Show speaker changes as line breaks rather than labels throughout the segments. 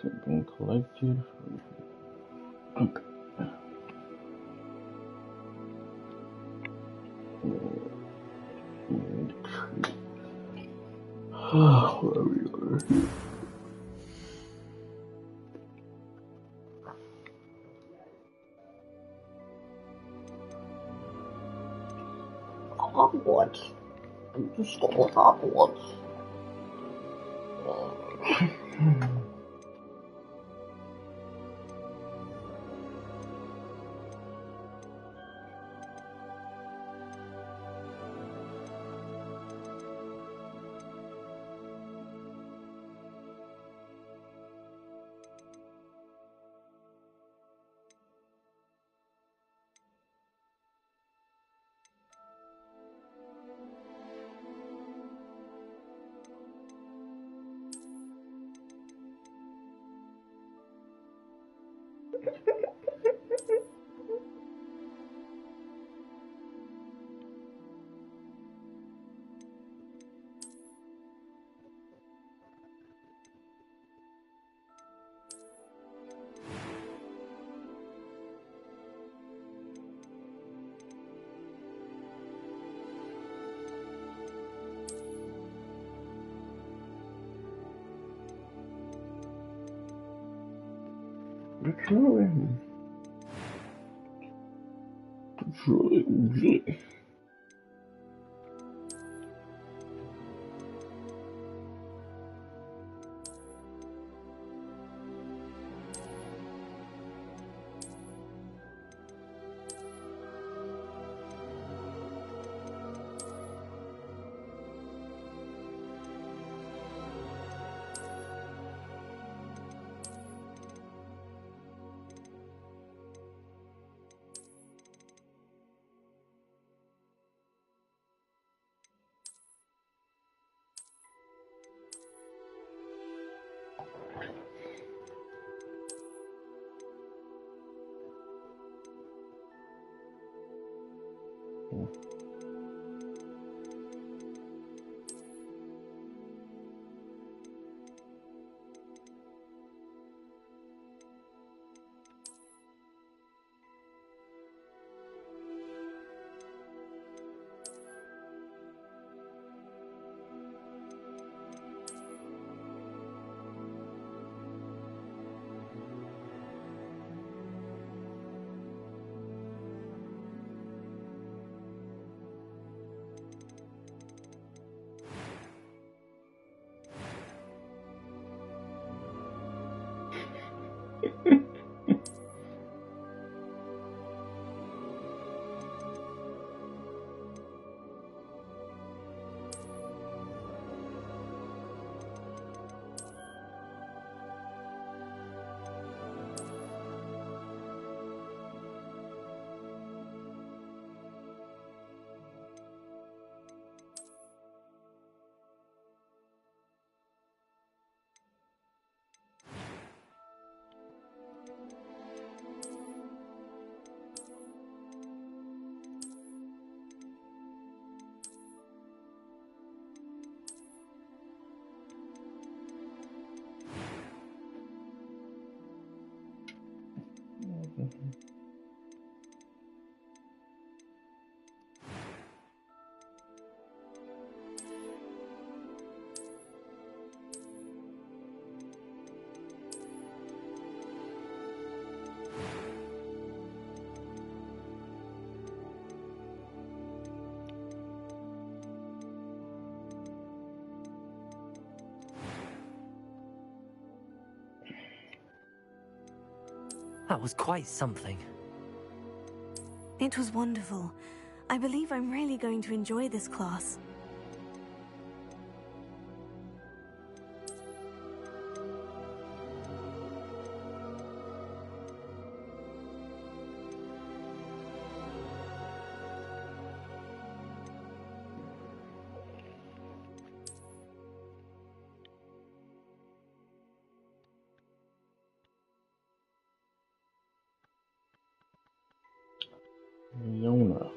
have been collected. Okay. Where we are here. Hogwarts. I'm just going to Hogwarts. Really.
That was quite something.
It was wonderful. I believe I'm really going to enjoy this class.
Yona.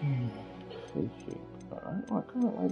Fishing. Alright, I kind of like.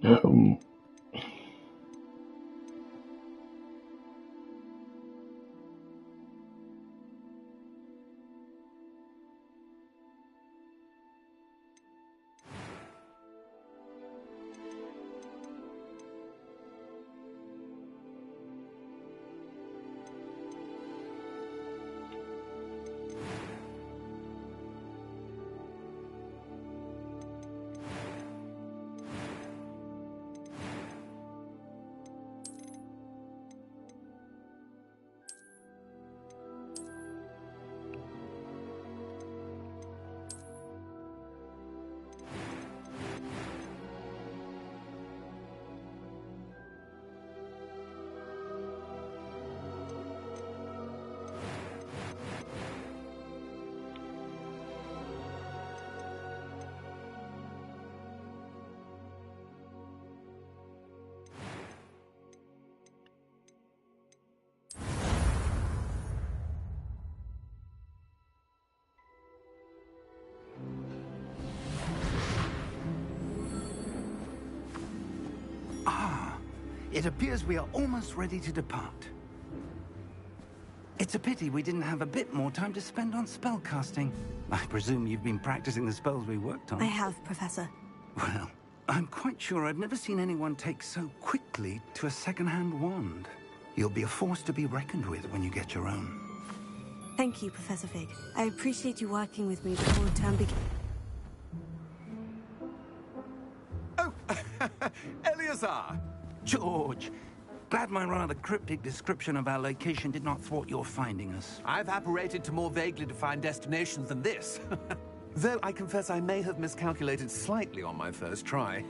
Um,
It appears we are almost ready to depart. It's a pity we didn't have a bit more time to spend on spellcasting. I presume you've been practicing the spells we worked on.
I have, Professor.
Well, I'm quite sure I've never seen anyone take so quickly to a second-hand wand. You'll be a force to be reckoned with when you get your own.
Thank you, Professor Fig. I appreciate you working with me before the term begins.
Oh, Eleazar!
George, glad my rather cryptic description of our location did not thwart your finding us.
I've apparated to more vaguely defined destinations than this. Though I confess I may have miscalculated slightly on my first try.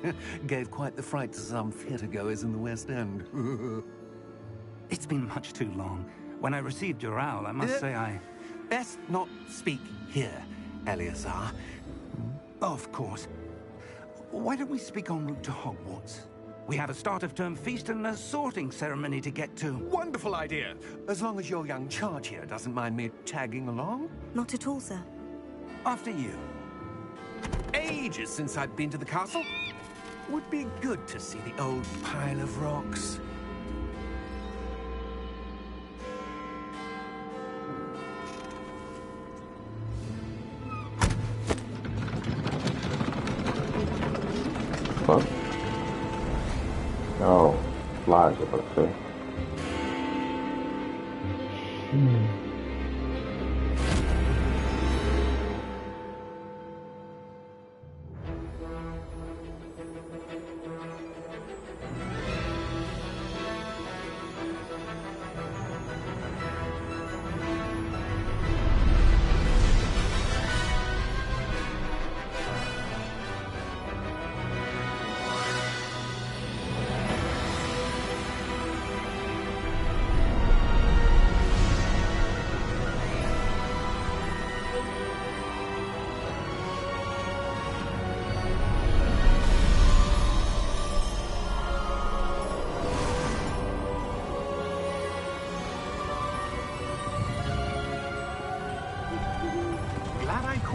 Gave quite the fright to some theatergoers in the West End.
It's been much too long. When I received your owl, I must say I...
Best not speak here, Eleazar.
Of course. Why don't we speak en route to Hogwarts? We have a start-of-term feast and a sorting ceremony to get to.
Wonderful idea! As long as your young charge here doesn't mind me tagging along.
Not at all, sir.
After you.
Ages since I've been to the castle. Would be good to see the old pile of rocks.
Huh? Oh, flies up, let's say.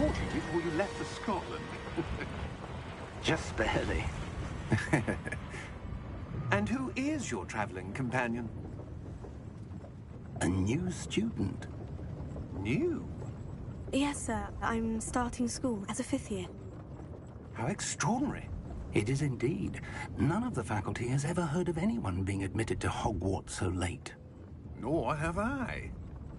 caught you before you left for Scotland.
Just barely.
And who is your traveling companion?
A new student.
New?
Yes, sir. I'm starting school as a 5th year.
How extraordinary.
It is indeed. None of the faculty has ever heard of anyone being admitted to Hogwarts so late.
Nor have I.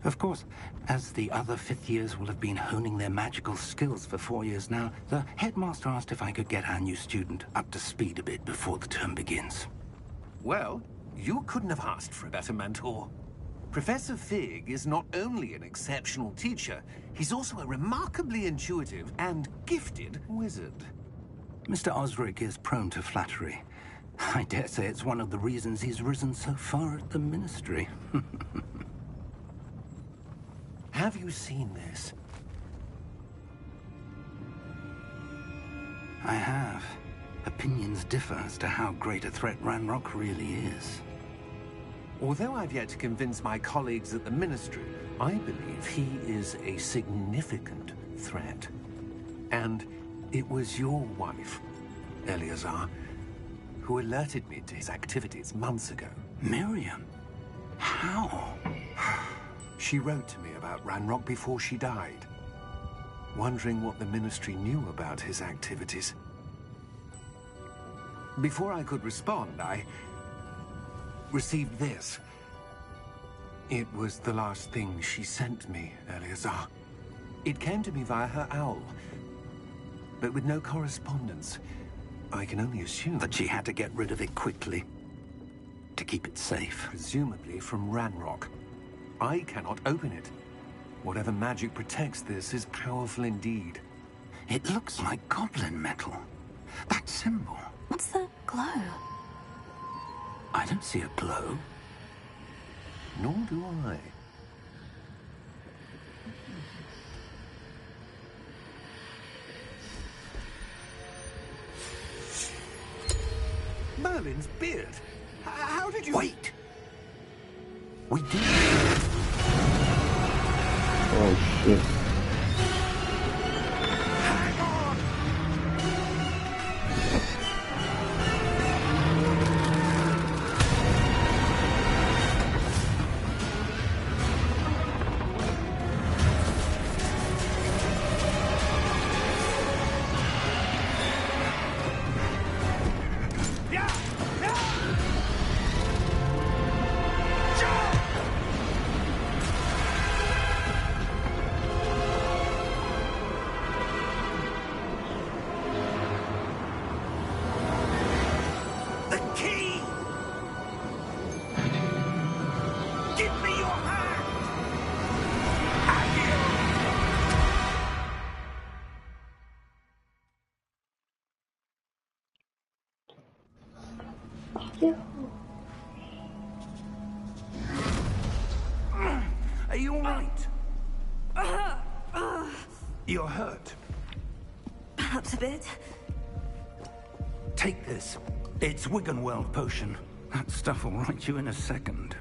Of course, as the other 5th years will have been honing their magical skills for 4 years now, the headmaster asked if I could get our new student up to speed a bit before the term begins.
Well, you couldn't have asked for a better mentor. Professor Fig is not only an exceptional teacher, he's also a remarkably intuitive and gifted wizard.
Mr. Osric is prone to flattery. I dare say it's one of the reasons he's risen so far at the Ministry.
Have you seen this?
I have. Opinions differ as to how great a threat Ranrock really is.
Although I've yet to convince my colleagues at the Ministry, I believe he is a significant threat. And it was your wife, Eleazar, who alerted me to his activities months ago.
Miriam? How?
She wrote to me about Ranrock before she died, wondering what the Ministry knew about his activities. Before I could respond, I received this. It was the last thing she sent me, Eleazar. It came to me via her owl, but with no correspondence. I can only assume
That she had to get rid of it quickly, to keep it safe.
presumably from Ranrock. I cannot open it. Whatever magic protects this is powerful indeed.
It looks like goblin metal. That symbol.
What's the glow?
I don't see a glow.
Nor do I. Merlin's beard. How did you...
Wait! We did.
Oh shit.
Hang on! Yeah! Yeah! Jump! The key! Give me your hand!
Are you all right? You're hurt.
Perhaps a bit.
Take this. It's Wiggenweld potion. That stuff will right you in a second.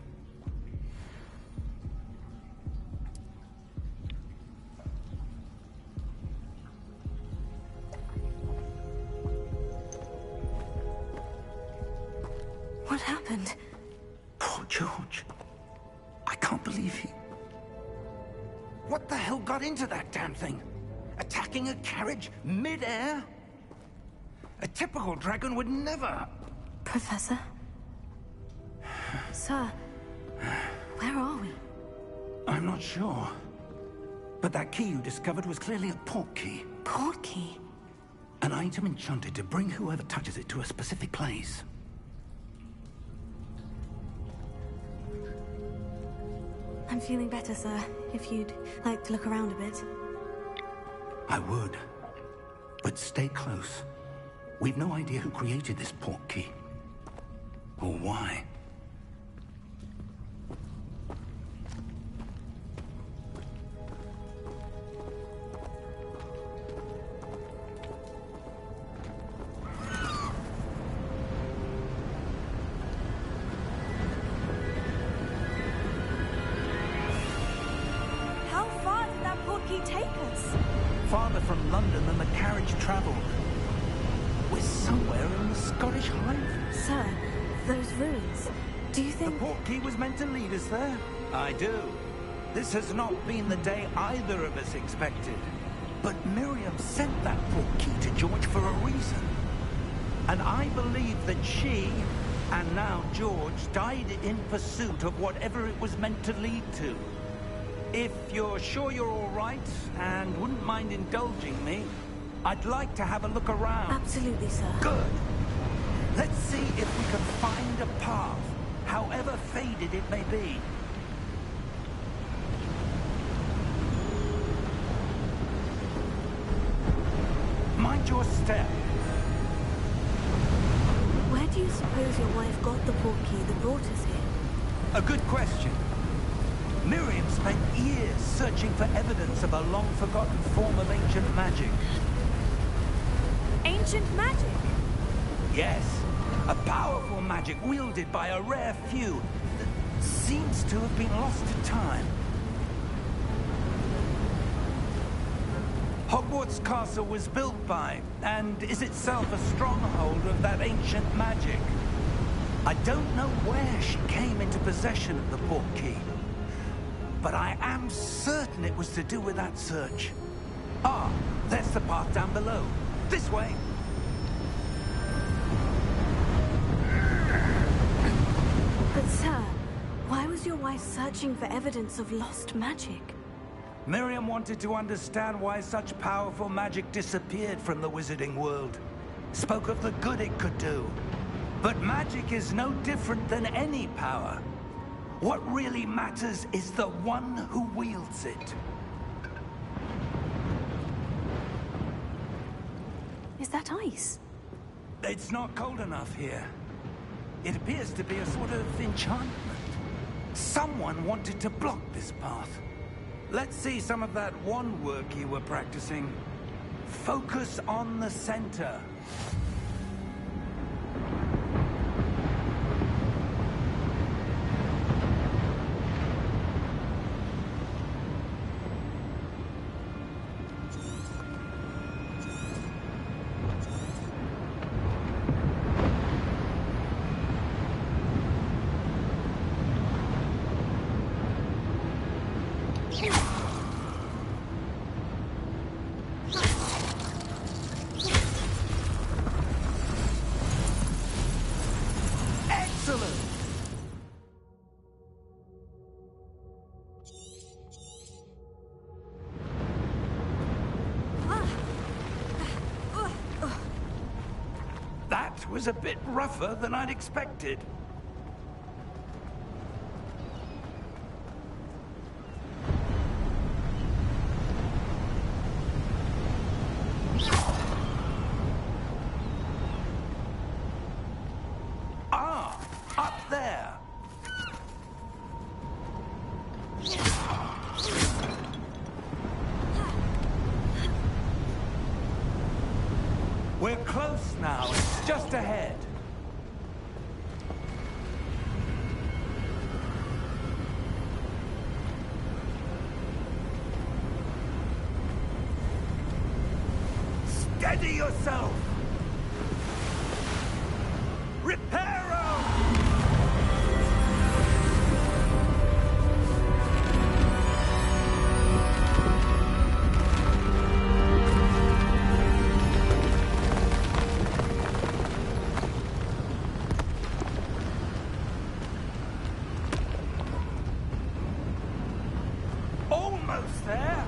What happened?
Poor George. I can't believe he... What the hell got into that damn thing? Attacking a carriage mid-air? A typical dragon would never...
Professor? Sir, where are we?
I'm not sure. But that key you discovered was clearly a port key.
Port key?
An item enchanted to bring whoever touches it to a specific place.
I'm feeling better, sir. If you'd like to look around a bit.
I would. But stay close. We've no idea who created this port key. Or why.
How far did that port key take us?
farther from London than the carriage travelled. We're somewhere in the Scottish Highlands.
Sir, those ruins. Do you
The
think...
portkey was meant to lead us there? I do. This has not been the day either of us expected. But Miriam sent that portkey to George for a reason. And I believe that she, and now George, died in pursuit of whatever it was meant to lead to. If you're sure you're all right, and wouldn't mind indulging me, I'd like to have a look around.
Absolutely, sir.
Good. Let's see if we can find a path, however faded it may be. Mind your step.
Where do you suppose your wife got the portkey that brought us here?
A good question. Miriam spent years searching for evidence of a long-forgotten form of ancient magic.
Ancient magic?
Yes, a powerful magic wielded by a rare few that seems to have been lost to time. Hogwarts Castle was built by, and is itself a stronghold of that ancient magic. I don't know where she came into possession of the portkey, but I am certain it was to do with that search. Ah, there's the path down below. This way.
But sir, why was your wife searching for evidence of lost magic?
Miriam wanted to understand why such powerful magic disappeared from the wizarding world. Spoke of the good it could do. But magic is no different than any power. What really matters is the one who wields it.
Is that ice?
It's not cold enough here. It appears to be a sort of enchantment. Someone wanted to block this path. Let's see some of that wand work you were practicing. Focus on the center. Excellent! That was a bit rougher than I'd expected. Ah, up there. We're close now. It's just ahead. Steady yourself. Reparo! Almost there.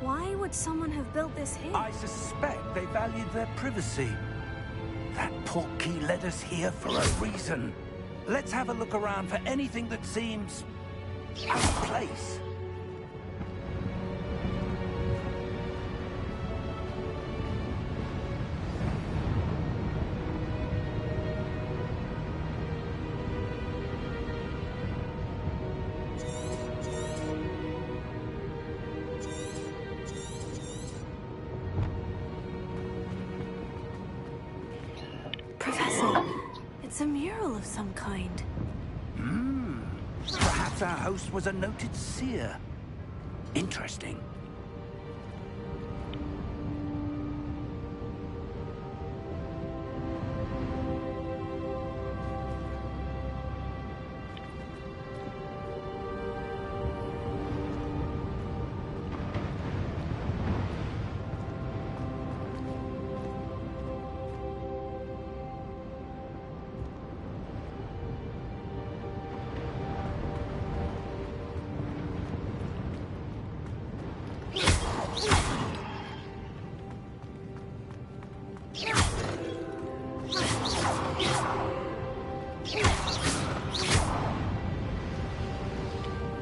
Why would someone have built this here?
I suspect they valued their privacy. That portkey led us here for a reason. Let's have a look around for anything that seems out of place.
It's a mural of some kind.
Perhaps our host was a noted seer. Interesting.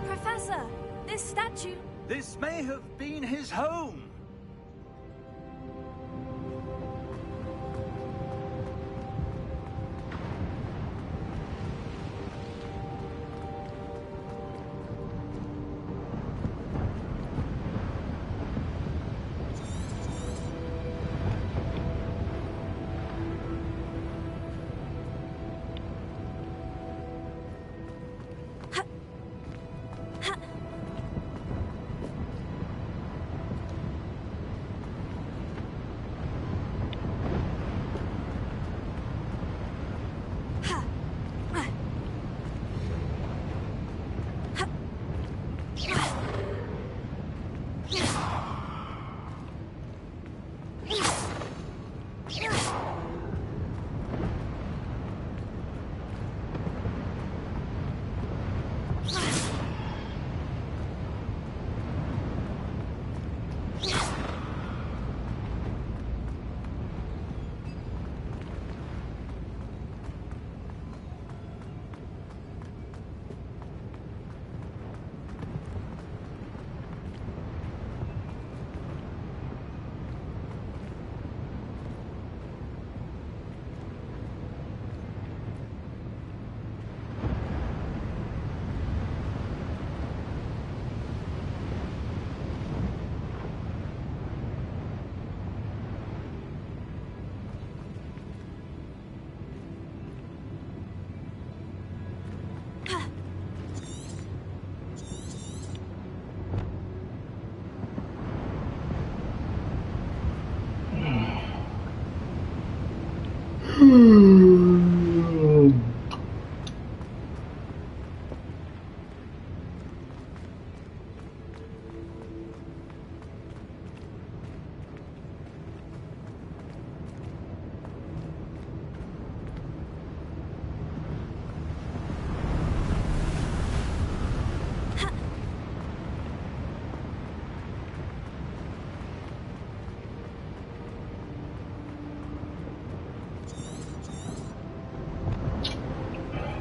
Professor, this statue...
This may have been his home.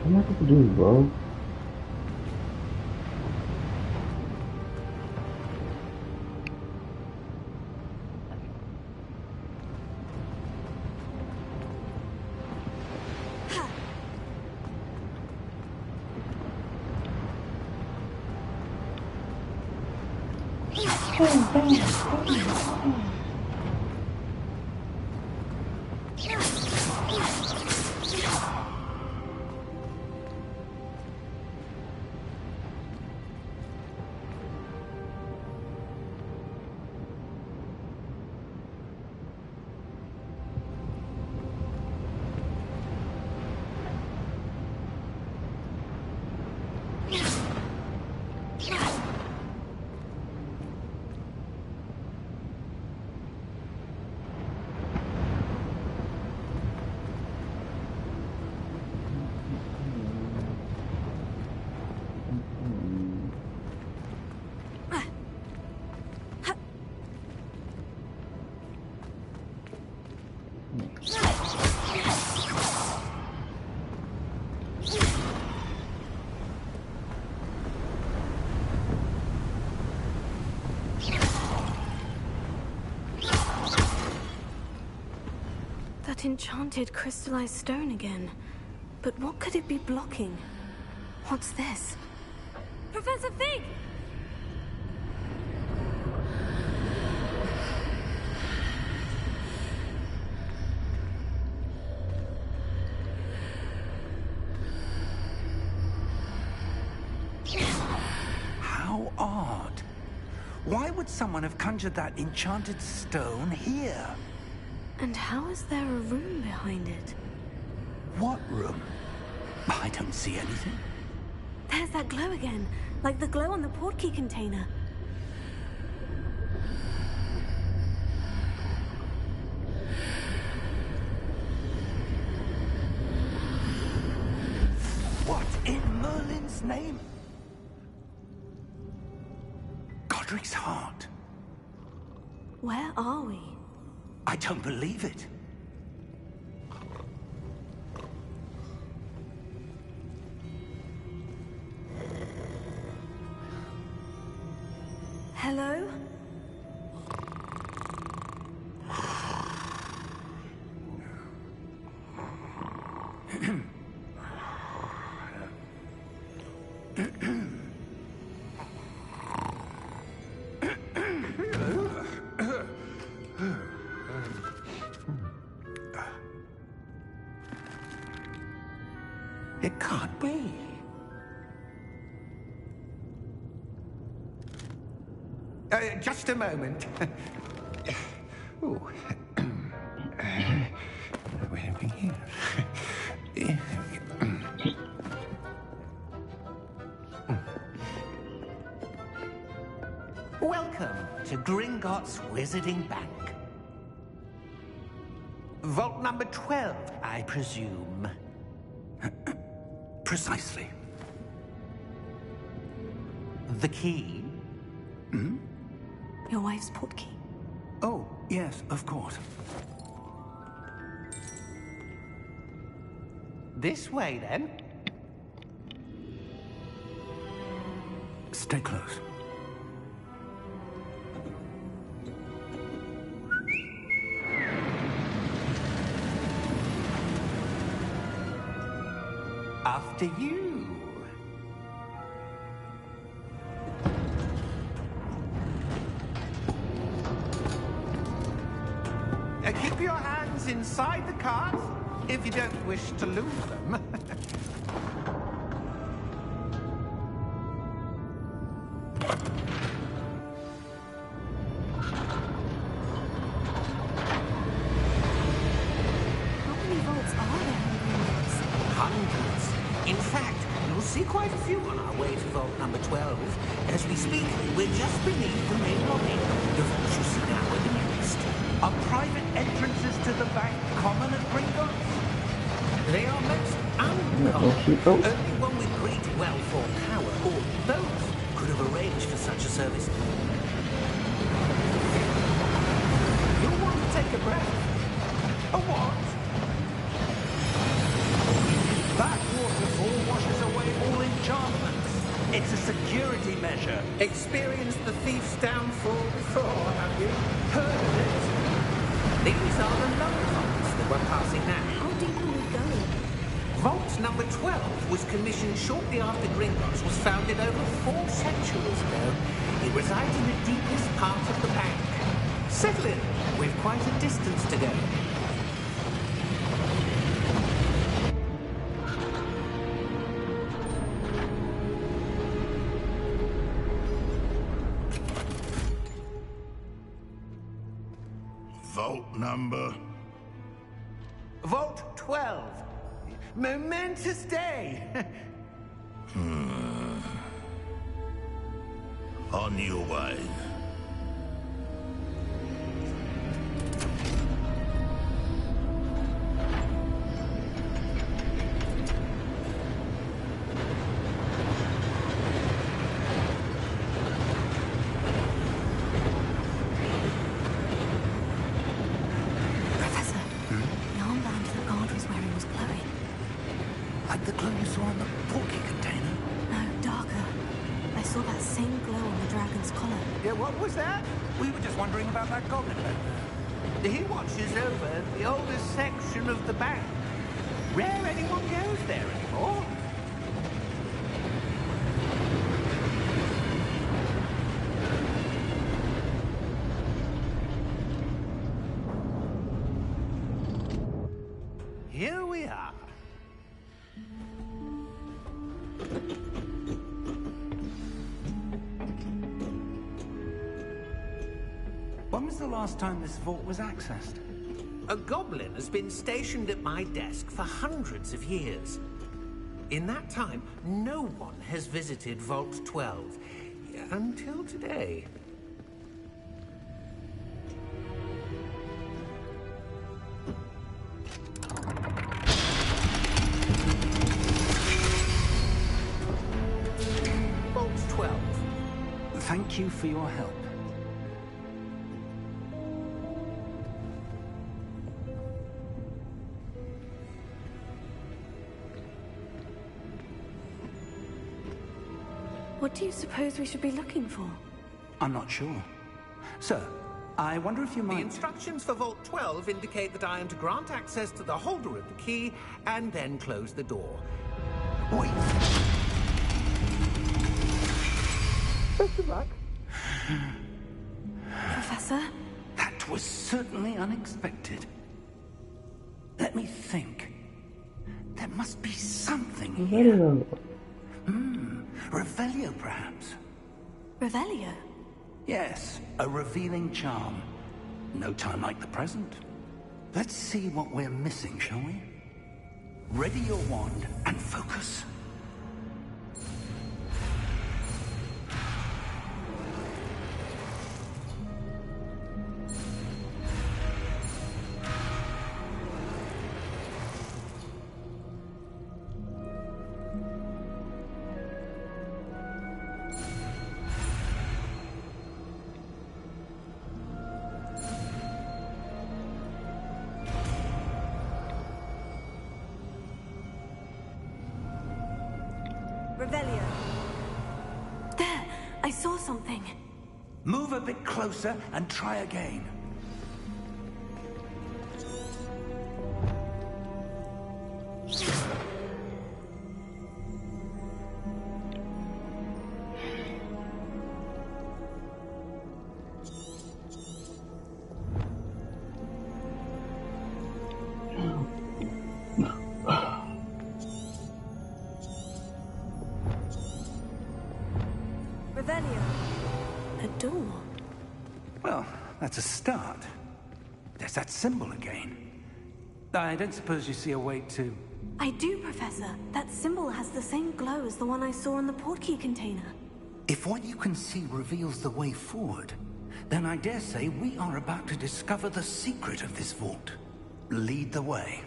What am I supposed to do, bro?
That enchanted crystallized stone again. But what could it be blocking? What's this? Professor Fig!
odd. Why would someone have conjured that enchanted stone here?
And how is there a room behind it?
What room? I don't see anything.
There's that glow again, like the glow on the portkey container.
What in Merlin's name? Godric's heart.
Where are we?
I don't believe it.
Hello?
It can't be. Just a moment. Ooh. Wait a minute here. Welcome to Gringotts Wizarding Bank. Vault number 12, I presume. Precisely. The key? Hmm?
Your wife's portkey.
Oh, yes, of course. This way, then. Stay close. After you. Keep your hands inside the cart if you don't wish to lose them.
How many vaults are there in Gringotts?
Hundreds. In fact, you'll see quite a few on our way to vault number 12. As we speak, we're just beneath the main lobby. The vaults you see now are the nearest. Are private entrances to the bank common at Gringotts? They are most uncommon. Only one with great wealth or power, or both, could have arranged for such a service. You'll want to take a breath. A what? That waterfall washes away all enchantments. It's a security measure. Experienced the thief's downfall before, have you? Heard of it? These are the lower vaults that we're passing now.
How deep are we going?
Vault number 12 was commissioned shortly after Gringotts was founded over 4 centuries ago. It resides in the deepest part of the bank. Settle in. We've quite a distance to go.
Vault number?
Vault 12. Momentous day.
On your way.
Professor, the armband that guard was wearing was glowing.
Like the glow you saw on the portkey container.
No, darker. I saw that same glow on the dragon's collar.
Yeah, what was that? We were just wondering about that goblin back there. He watches over the oldest section of the bank. Rare anyone goes there anymore. Here we are. When was the last time this vault was accessed?
A goblin has been stationed at my desk for hundreds of years. In that time, no one has visited Vault 12. Until today. Vault 12.
Thank you for your help.
What do you suppose we should be looking for?
I'm not sure. Sir, I wonder if you
The
might...
instructions for Vault 12 indicate that I am to grant access to the holder of the key and then close the door.
Wait!
Best of luck.
Professor?
That was certainly unexpected. Let me think. There must be something here. Revelio, perhaps?
Revelio?
Yes, a revealing charm. No time like the present. Let's see what we're missing, shall we? Ready your wand and focus.
Revelio. There! I saw something.
Move a bit closer and try again.
Revelio. A door.
Well, that's a start. There's that symbol again. I don't suppose you see a way to...
I do, Professor. That symbol has the same glow as the one I saw on the portkey container.
If what you can see reveals the way forward, then I dare say we are about to discover the secret of this vault. Lead the way.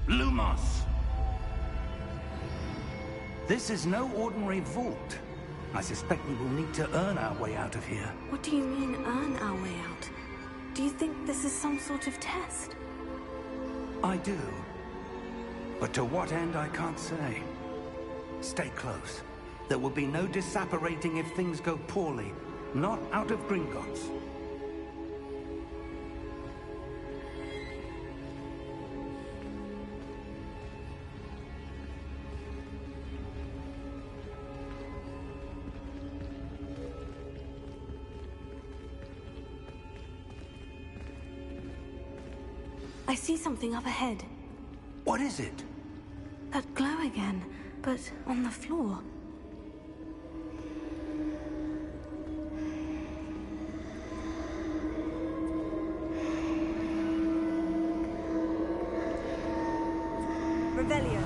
Lumos! This is no ordinary vault. I suspect we will need to earn our way out of here.
What do you mean, earn our way out? Do you think this is some sort of test?
I do. But to what end, I can't say. Stay close. There will be no disapparating if things go poorly. Not out of Gringotts.
I see something up ahead.
What is it?
That glow again, but on the floor. Revelio.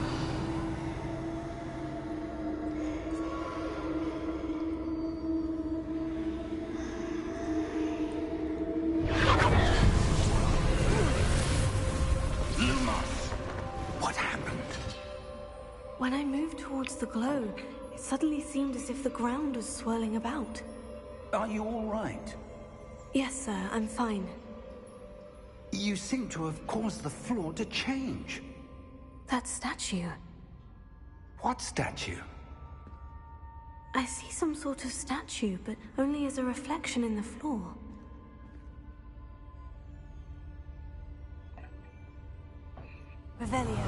When I moved towards the glow, it suddenly seemed as if the ground was swirling about.
Are you all right?
Yes, sir, I'm fine.
You seem to have caused the floor to change.
That statue.
What statue?
I see some sort of statue, but only as a reflection in the floor. Revelio.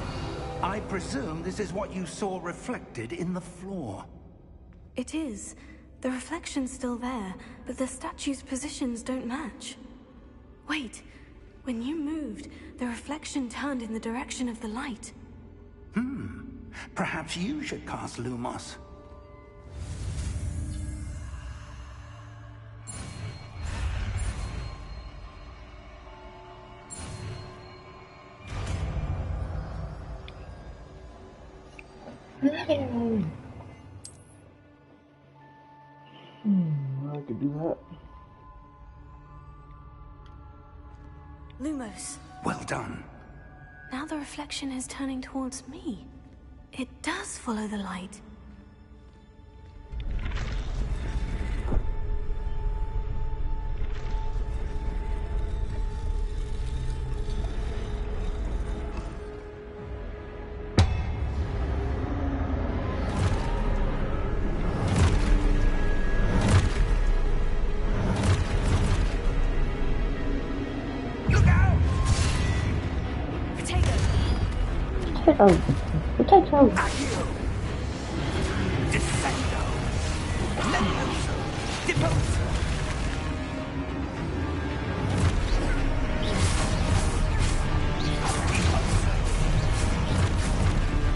I presume this is what you saw reflected in the floor.
It is. The reflection's still there, but the statue's positions don't match. Wait. When you moved, the reflection turned in the direction of the light.
Perhaps you should cast Lumos.
I could do that.
Lumos.
Well done.
Now the reflection is turning towards me. It does follow the light.
Potato.
Descendo. Levioso. Deposo.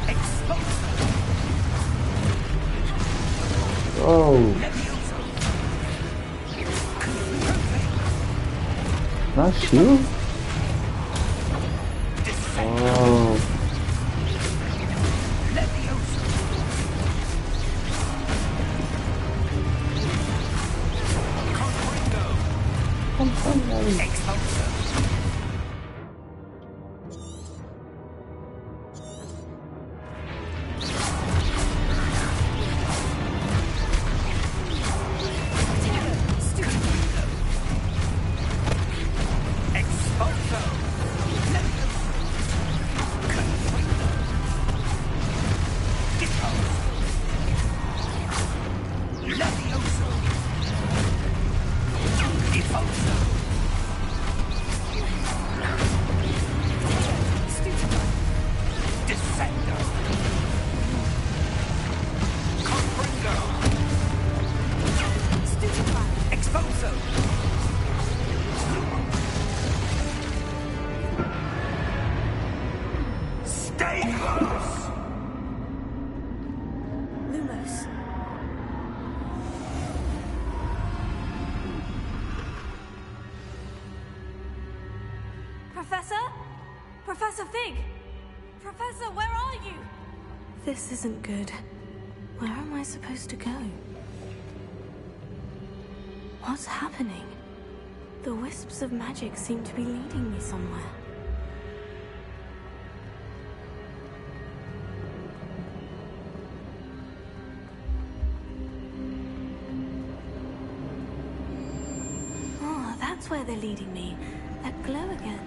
Exposo.
Oh.
Levioso.
That's you? Oh.
Professor Fig! Professor, where are you? This isn't good. Where am I supposed to go? What's happening? The wisps of magic seem to be leading me somewhere. Oh, that's where they're leading me. That glow again.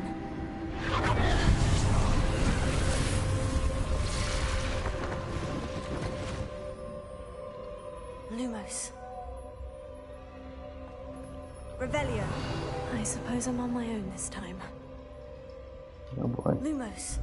Lumos. Revelio. I suppose I'm on my own this time.
Oh boy.
Lumos.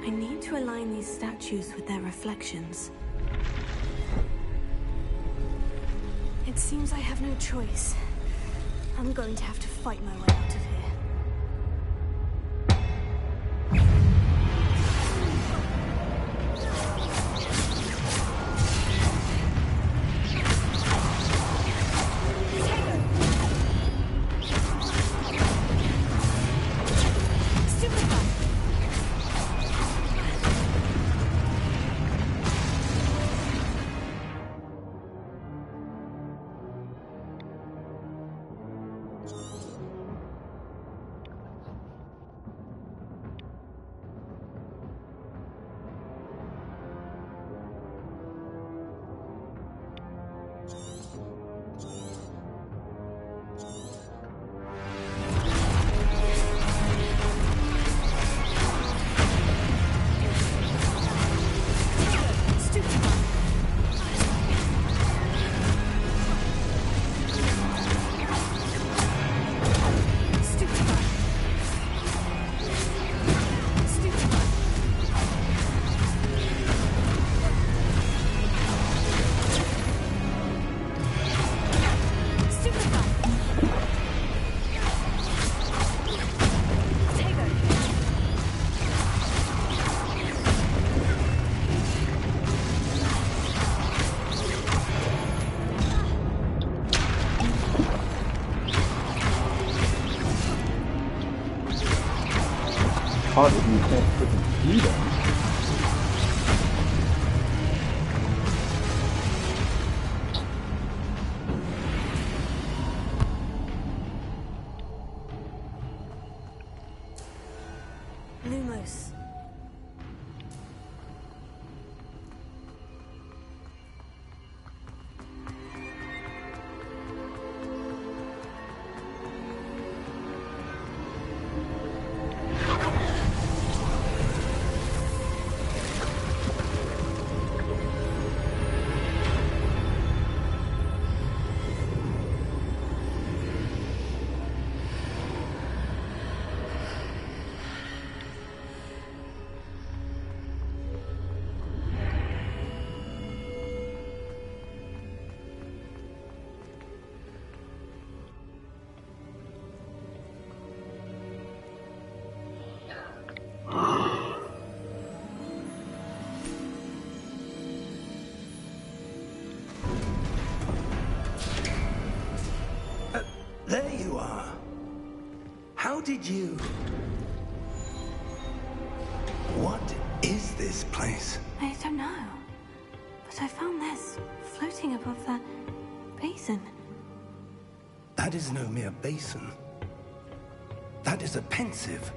I need to align these statues with their reflections. It seems I have no choice. I'm going to have to fight my way out of here.
possible you can't put the key down.
Lumos.
There you are. How did you... What is this place?
I don't know. But I found this floating above that basin.
That is no mere basin. That is a pensive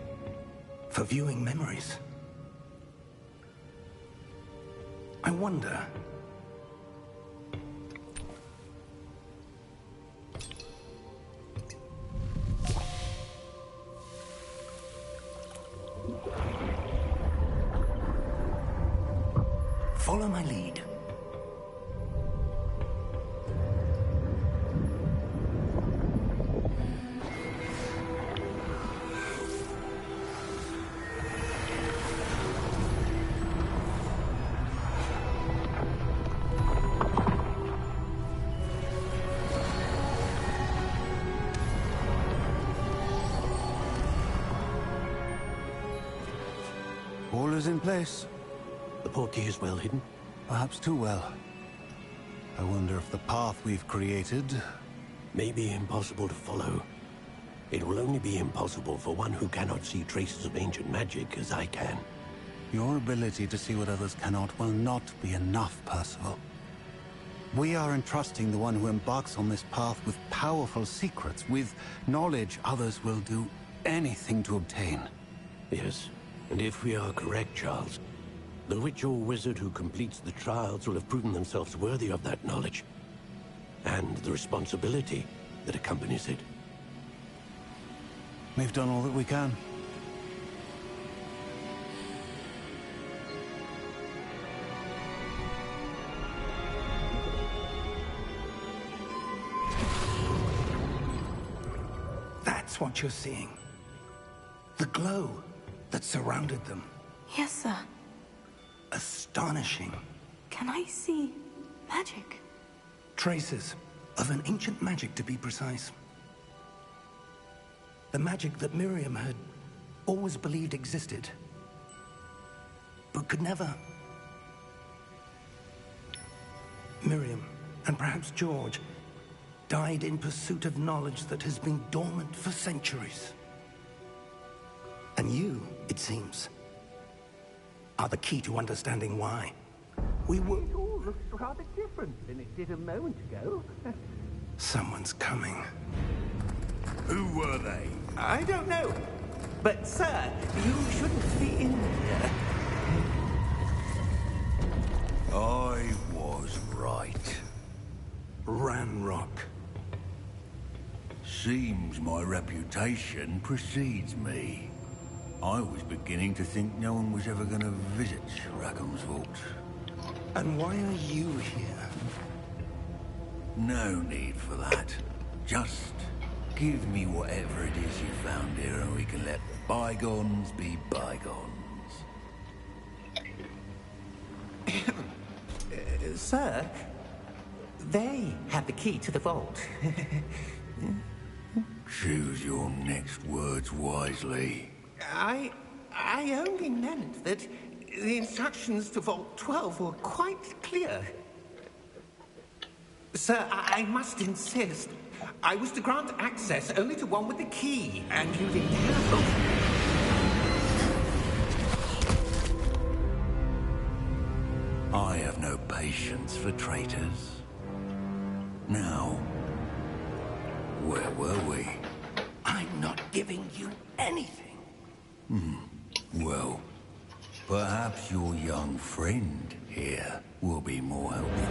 for viewing memories. I wonder... Follow my lead.
All is in place.
The portkey is well hidden.
Perhaps too well. I wonder if the path we've created...
May be impossible to follow. It will only be impossible for one who cannot see traces of ancient magic as I can.
Your ability to see what others cannot will not be enough, Percival. We are entrusting the one who embarks on this path with powerful secrets, with knowledge others will do anything to obtain.
Yes, and if we are correct, Charles, the witch or wizard who completes the trials will have proven themselves worthy of that knowledge, and the responsibility that accompanies it.
We've done all that we can.
That's what you're seeing. The glow that surrounded them.
Yes, sir.
Astonishing.
Can I see magic?
Traces of an ancient magic, to be precise. The magic that Miriam had always believed existed, but could never. Miriam, and perhaps George, died in pursuit of knowledge that has been dormant for centuries. And you, it seems, are the key to understanding why. We were...
It all looks rather different than it did a moment ago.
Someone's coming.
Who were they?
I don't know. But, sir, you shouldn't be in here.
I was right.
Ranrock.
Seems my reputation precedes me. I was beginning to think no one was ever going to visit Rackham's vault.
And why are you here?
No need for that. Just give me whatever it is you found here and we can let bygones be bygones.
Sir, they have the key to the vault.
Choose your next words wisely.
I only meant that the instructions to Vault 12 were quite clear. Sir, I must insist. I was to grant access only to one with the key, and you didn't have them.
I have no patience for traitors. Now, where were we?
I'm not giving you anything.
Well, perhaps your young friend here will be more helpful.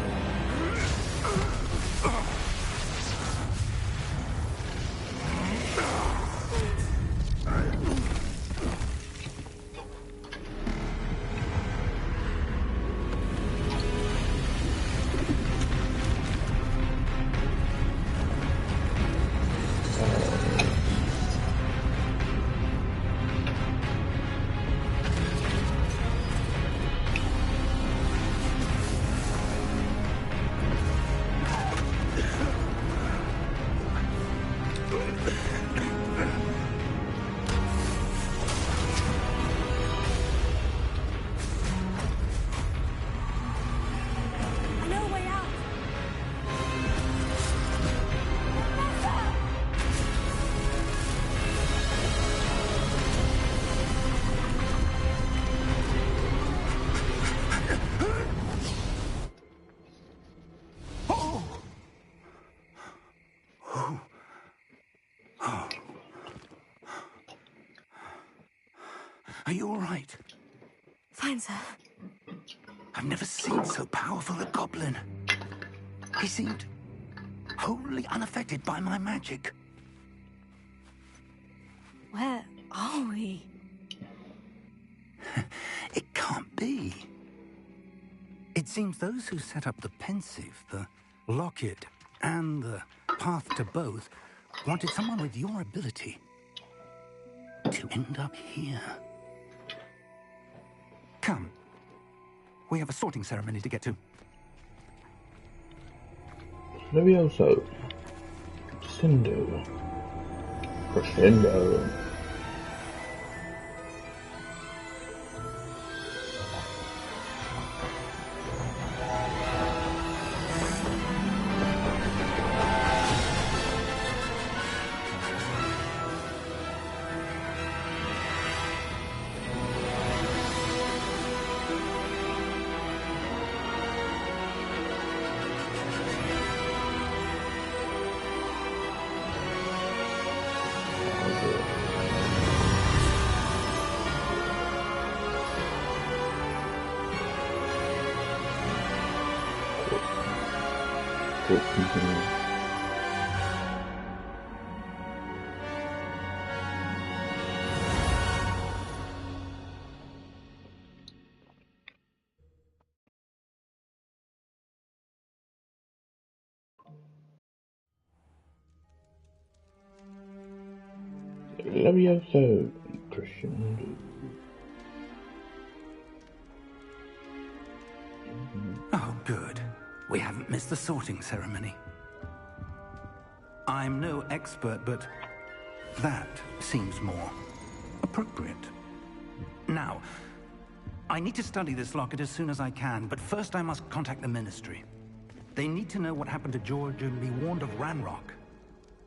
I know a way out.
Are you all right?
Fine, sir.
I've never seen so powerful a goblin. He seemed wholly unaffected by my magic.
Where are we?
It can't be. It seems those who set up the pensive, the locket, and the path to both wanted someone with your ability to end up here. Come. We have a sorting ceremony to get to.
Levioso. Descendo. Crescendo. Levioso. Crescendo.
Oh, good. We haven't missed the sorting ceremony. I'm no expert, but that seems more appropriate. Now, I need to study this locket as soon as I can, but first I must contact the Ministry. They need to know what happened to George and be warned of Ranrock.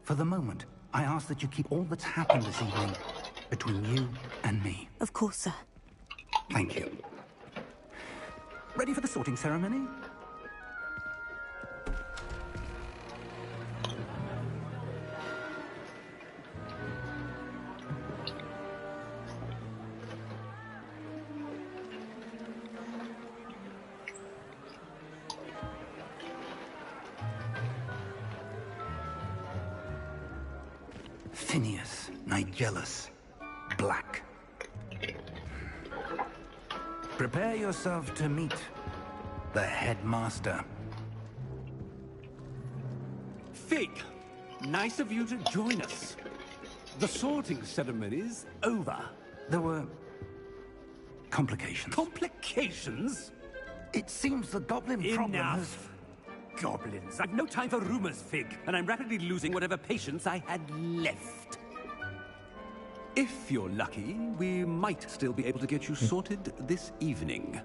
For the moment, I ask that you keep all that's happened this evening between you and me.
Of course, sir.
Thank you. Ready for the sorting ceremony? Phineas, Nigellus, Black. Prepare yourself to meet the headmaster.
Fig, nice of you to join us. The sorting ceremony's over.
There were complications.
Complications?
It seems the goblin problem has...
Enough. Goblins. I've no time for rumors, Fig, and I'm rapidly losing whatever patience I had left. If you're lucky, we might still be able to get you sorted this evening.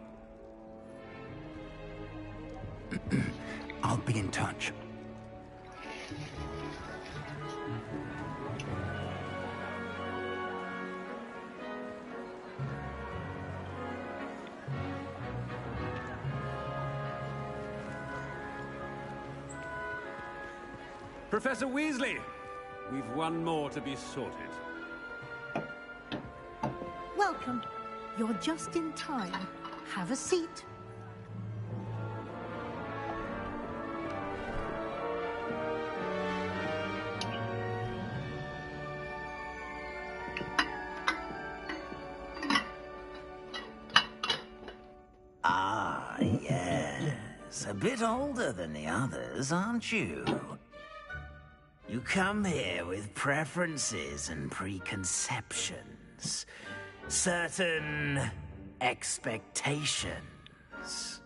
I'll be in touch.
Professor Weasley, we've one more to be sorted.
Welcome. You're just in time. Have a seat.
Ah, yes. A bit older than the others, aren't you? You come here with preferences and preconceptions. Certain expectations.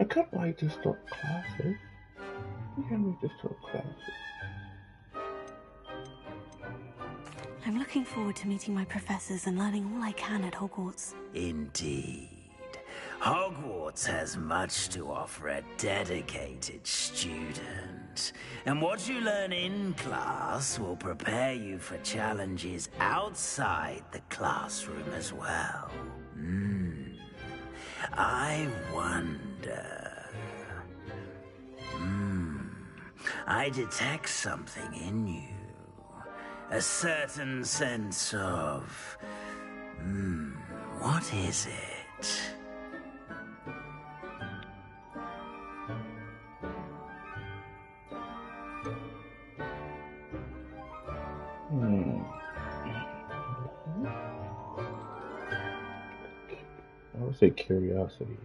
I can't wait to start classes. I can't wait to start classes.
I'm looking forward to meeting my professors and learning all I can at Hogwarts.
Indeed. Hogwarts has much to offer a dedicated student. And what you learn in class will prepare you for challenges outside the classroom as well. I wonder... I detect something in you. A certain sense of... what is it?
I would say curiosity.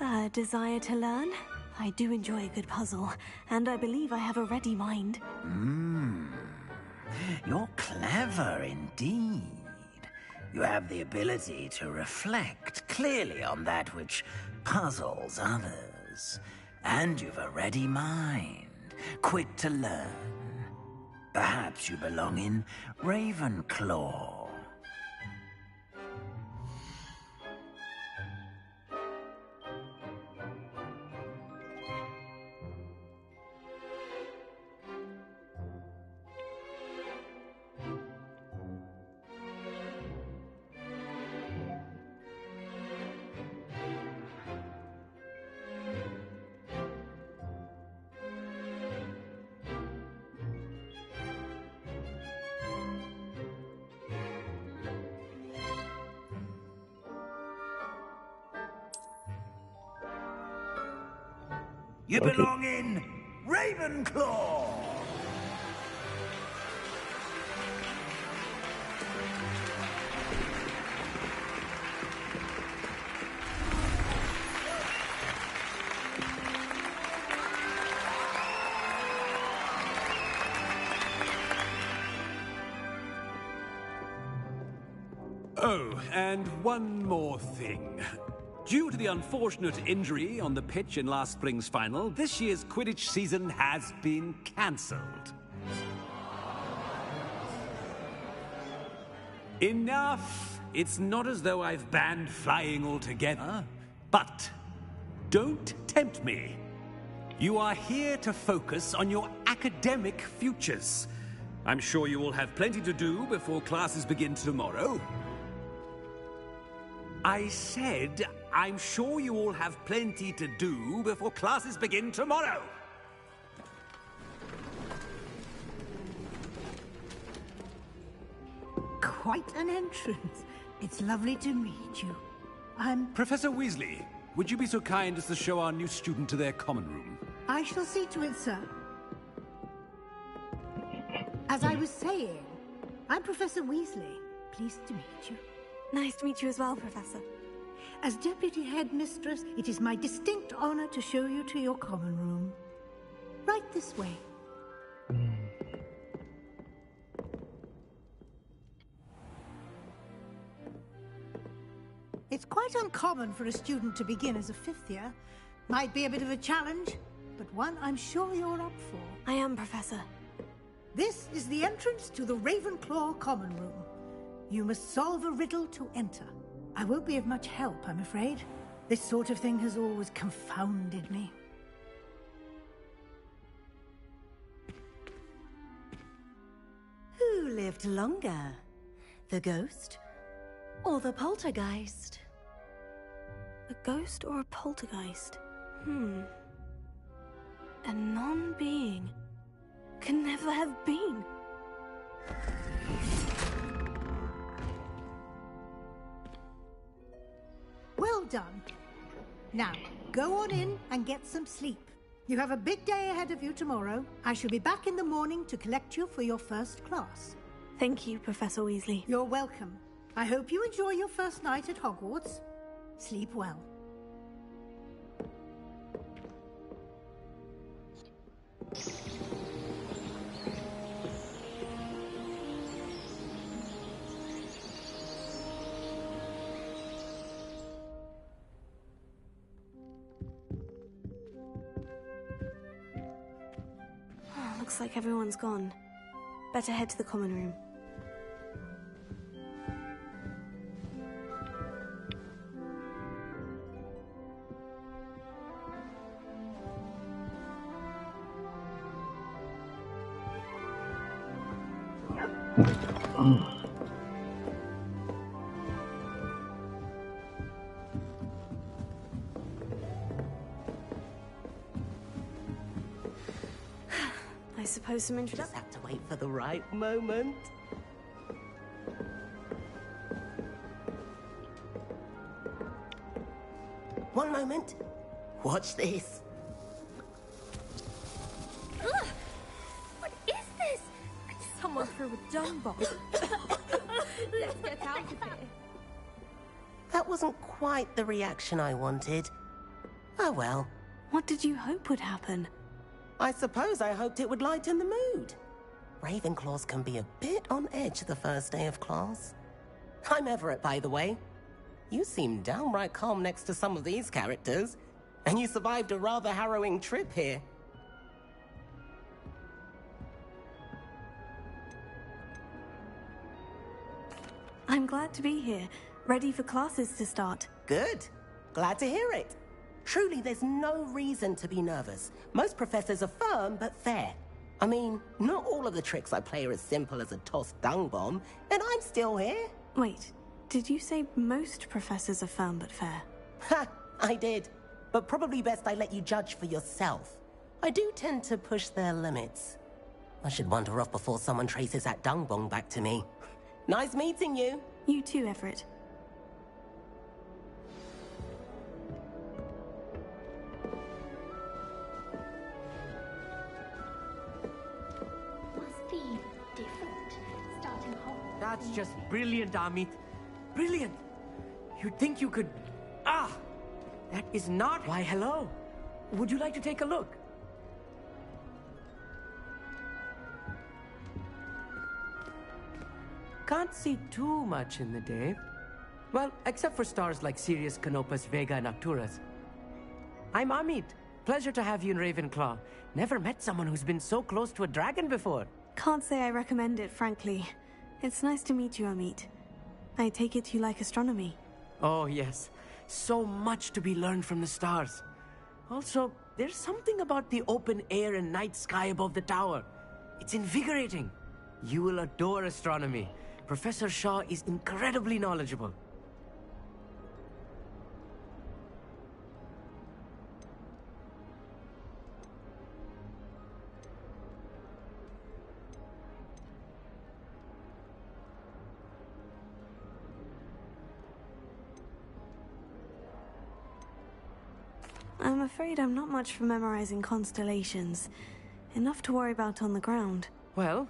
A desire to learn? I do enjoy a good puzzle, and I believe I have a ready mind.
You're clever indeed. You have the ability to reflect clearly on that which puzzles others. And you've a ready mind, quick to learn. Perhaps you belong in Ravenclaw. You belong in Ravenclaw!
Oh, and one more thing. Due to the unfortunate injury on the pitch in last spring's final, this year's Quidditch season has been cancelled. Enough! It's not as though I've banned flying altogether. But don't tempt me. You are here to focus on your academic futures. I'm sure you will have plenty to do before classes begin tomorrow. I said, I'm sure you all have plenty to do before classes begin tomorrow.
Quite an entrance. It's lovely to meet you.
Professor Weasley, would you be so kind as to show our new student to their common room?
I shall see to it, sir. As I was saying, I'm Professor Weasley. Pleased to meet you.
Nice to meet you as well, Professor.
As Deputy Headmistress, it is my distinct honor to show you to your common room. Right this way. Quite uncommon for a student to begin as a fifth year. Might be a bit of a challenge, but one I'm sure you're up for.
I am, Professor.
This is the entrance to the Ravenclaw Common Room. You must solve a riddle to enter. I won't be of much help, I'm afraid. This sort of thing has always confounded me.
Who lived longer? The ghost or the poltergeist?
A ghost or a poltergeist? A non-being can never have been.
Well done. Now, go on in and get some sleep. You have a big day ahead of you tomorrow. I shall be back in the morning to collect you for your first class.
Thank you, Professor Weasley.
You're welcome. I hope you enjoy your first night at Hogwarts. Sleep well.
Looks like everyone's gone. Better head to the common room. I suppose some
Just
introduction.
have to wait for the right moment. One moment. Watch this.
Ugh! What is this? Someone threw a dung bomb. Let's get out of here.
That wasn't quite the reaction I wanted. Oh well.
What did you hope would happen?
I suppose I hoped it would lighten the mood. Ravenclaws can be a bit on edge the first day of class. I'm Everett, by the way. You seem downright calm next to some of these characters, and you survived a rather harrowing trip here.
I'm glad to be here, ready for classes to start.
Good. Glad to hear it. Truly, there's no reason to be nervous. Most professors are firm but fair. I mean, not all of the tricks I play are as simple as a tossed dung bomb, and I'm still here.
Wait, did you say most professors are firm but fair?
Ha! I did. But probably best I let you judge for yourself. I do tend to push their limits. I should wander off before someone traces that dung bomb back to me. Nice meeting you.
You too, Everett.
Must be different. Starting Hogwarts.
That's just brilliant, Amit. Brilliant. You'd think you could... Ah! That is not... Why, hello. Would you like to take a look? Can't see too much in the day. Well, except for stars like Sirius, Canopus, Vega, and Arcturus. I'm Amit. Pleasure to have you in Ravenclaw. Never met someone who's been so close to a dragon before.
Can't say I recommend it, frankly. It's nice to meet you, Amit. I take it you like astronomy.
Oh, yes. So much to be learned from the stars. Also, there's something about the open air and night sky above the tower. It's invigorating. You will adore astronomy. Professor Shaw is incredibly knowledgeable.
I'm afraid I'm not much for memorizing constellations. Enough to worry about on the ground.
Well,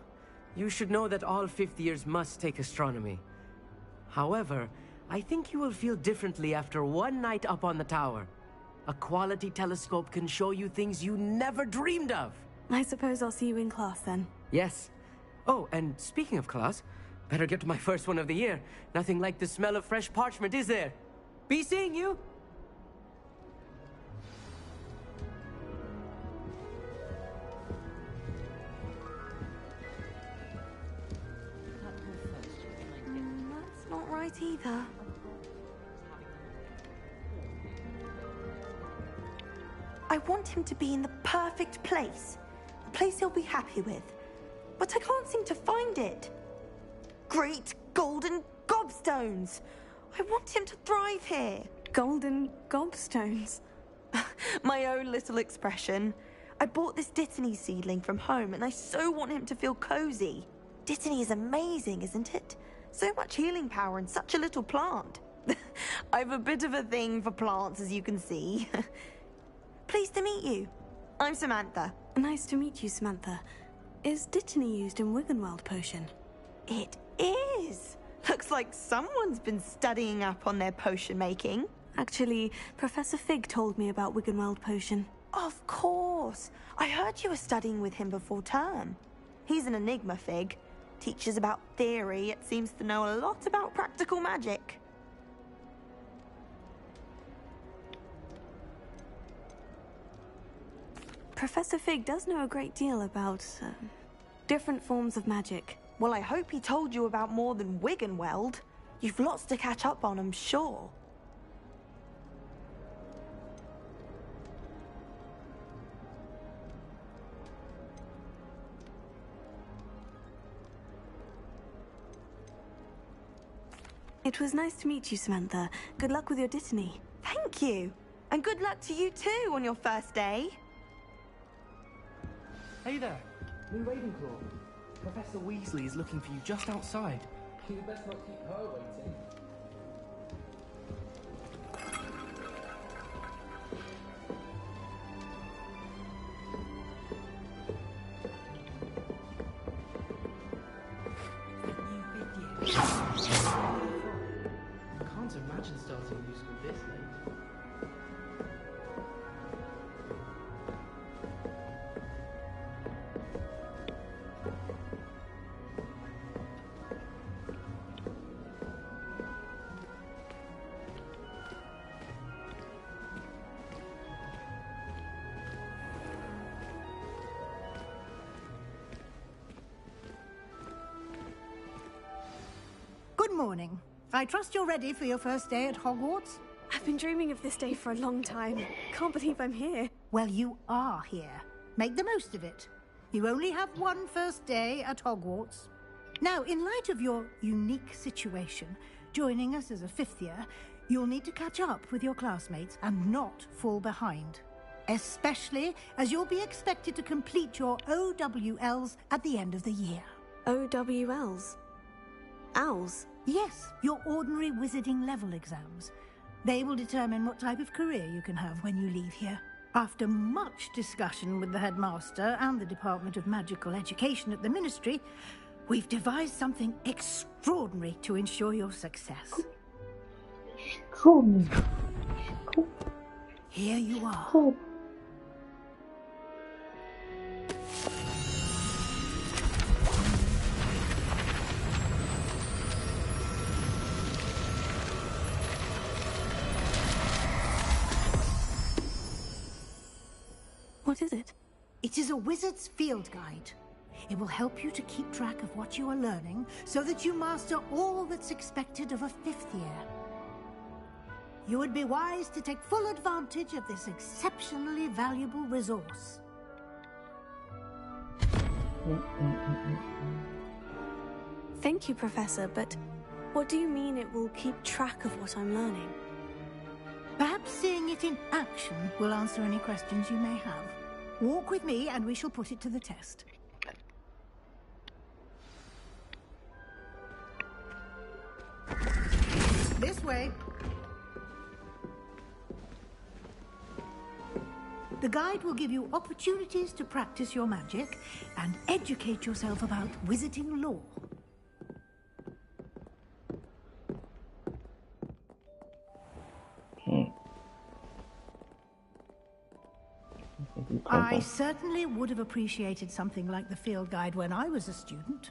you should know that all fifth years must take astronomy. However, I think you will feel differently after one night up on the tower. A quality telescope can show you things you never dreamed of.
I suppose I'll see you in class then.
Yes. Oh, and speaking of class, better get to my first one of the year. Nothing like the smell of fresh parchment, is there? Be seeing you!
That's not right either.
I want him to be in the perfect place. A place he'll be happy with. But I can't seem to find it. Great golden gobstones! I want him to thrive here.
Golden gobstones.
My own little expression. I bought this Dittany seedling from home and I so want him to feel cozy. Dittany is amazing, isn't it? So much healing power in such a little plant. I've a bit of a thing for plants, as you can see. Pleased to meet you. I'm Samantha.
Nice to meet you, Samantha. Is Dittany used in Wiggenweld potion?
It is. Looks like someone's been studying up on their potion making.
Actually, Professor Fig told me about Wiggenweld potion.
Of course. I heard you were studying with him before term. He's an enigma, Fig. Teaches about theory, yet seems to know a lot about practical magic.
Professor Fig does know a great deal about different forms of magic.
Well, I hope he told you about more than Wiggenweld. You've lots to catch up on, I'm sure.
It was nice to meet you, Samantha. Good luck with your Dittany.
Thank you. And good luck to you too on your first day.
Hey there, New Ravenclaw. Professor Weasley is looking for you just outside. You best not keep her waiting. I can't imagine starting a new school this late.
Good morning. I trust you're ready for your first day at Hogwarts?
I've been dreaming of this day for a long time. Can't believe I'm here.
Well, you are here. Make the most of it. You only have one first day at Hogwarts. Now, in light of your unique situation, joining us as a fifth year, you'll need to catch up with your classmates and not fall behind. Especially as you'll be expected to complete your OWLs at the end of the year.
OWLs? Owls?
Yes, your ordinary wizarding level exams. They will determine what type of career you can have when you leave here. After much discussion with the headmaster and the Department of Magical Education at the Ministry, we've devised something extraordinary to ensure your success.
Extraordinary.
Here you are.
What is it?
It is a wizard's field guide. It will help you to keep track of what you are learning so that you master all that's expected of a fifth year. You would be wise to take full advantage of this exceptionally valuable resource.
Thank you, Professor, but what do you mean it will keep track of what I'm learning?
Perhaps seeing it in action will answer any questions you may have. Walk with me and we shall put it to the test. This way. The guide will give you opportunities to practice your magic and educate yourself about wizarding lore. I certainly would have appreciated something like the field guide when I was a student.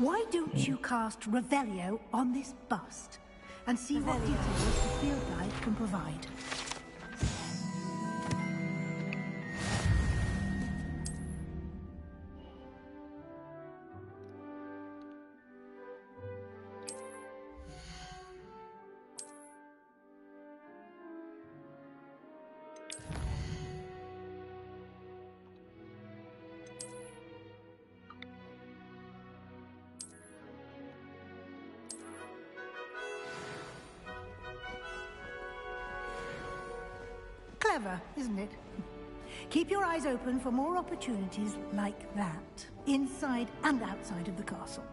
Why don't you cast Revelio on this bust and see what details the field guide can provide? Clever, isn't it? Keep your eyes open for more opportunities like that, inside and outside of the castle.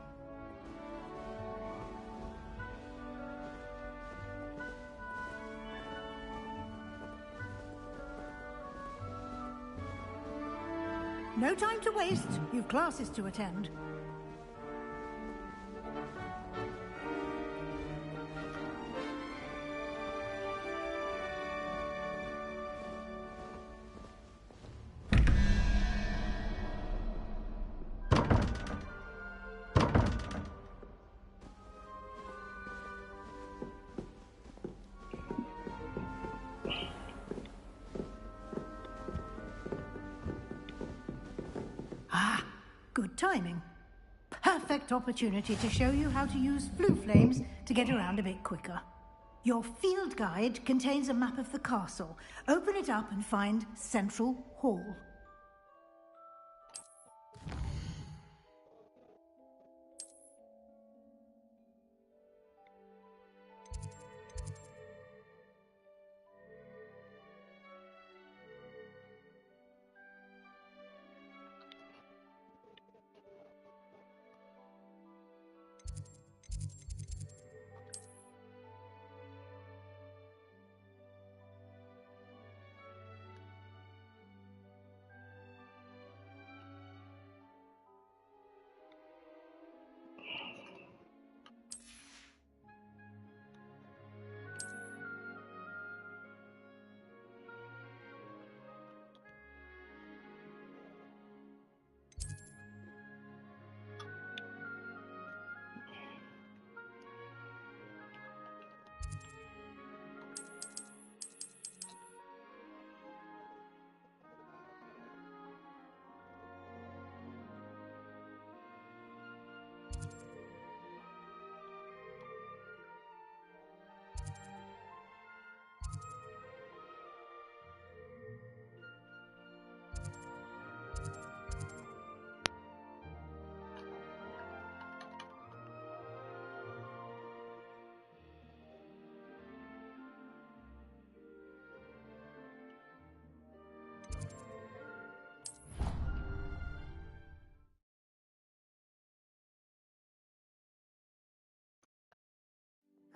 No time to waste. You've classes to attend. Good timing. Perfect opportunity to show you how to use flue flames to get around a bit quicker. Your field guide contains a map of the castle. Open it up and find Central Hall.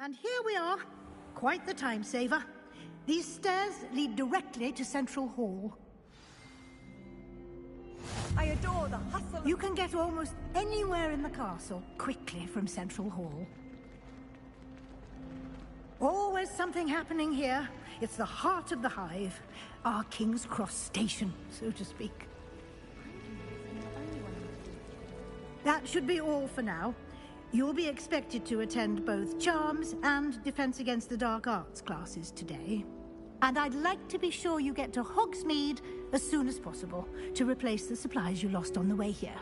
And here we are. Quite the time saver. These stairs lead directly to Central Hall.
I adore the hustle.
You can get almost anywhere in the castle quickly from Central Hall. Always something happening here. It's the heart of the hive. Our King's Cross station, so to speak. That should be all for now. You'll be expected to attend both Charms and Defense Against the Dark Arts classes today. And I'd like to be sure you get to Hogsmeade as soon as possible to replace the supplies you lost on the way here.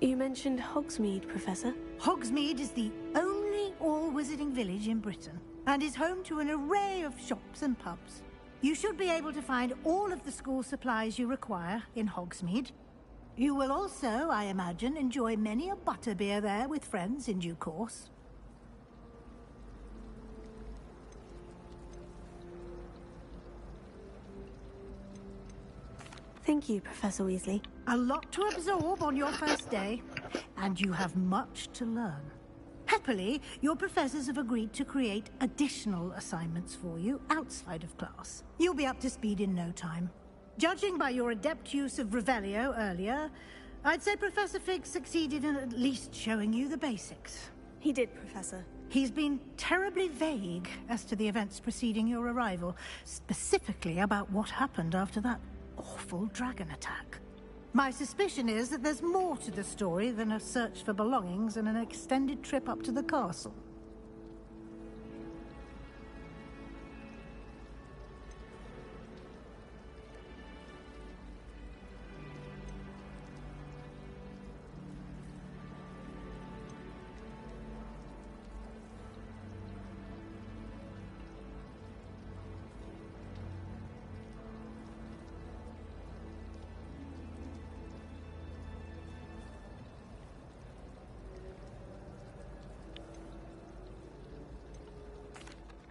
You mentioned Hogsmeade, Professor.
Hogsmeade is the only all-wizarding village in Britain and is home to an array of shops and pubs. You should be able to find all of the school supplies you require in Hogsmeade. You will also, I imagine, enjoy many a butterbeer there with friends in due course.
Thank you, Professor Weasley.
A lot to absorb on your first day, and you have much to learn. Happily, your professors have agreed to create additional assignments for you outside of class. You'll be up to speed in no time. Judging by your adept use of Revelio earlier, I'd say Professor Fig succeeded in at least showing you the basics.
He did, Professor.
He's been terribly vague as to the events preceding your arrival, specifically about what happened after that awful dragon attack. My suspicion is that there's more to the story than a search for belongings and an extended trip up to the castle.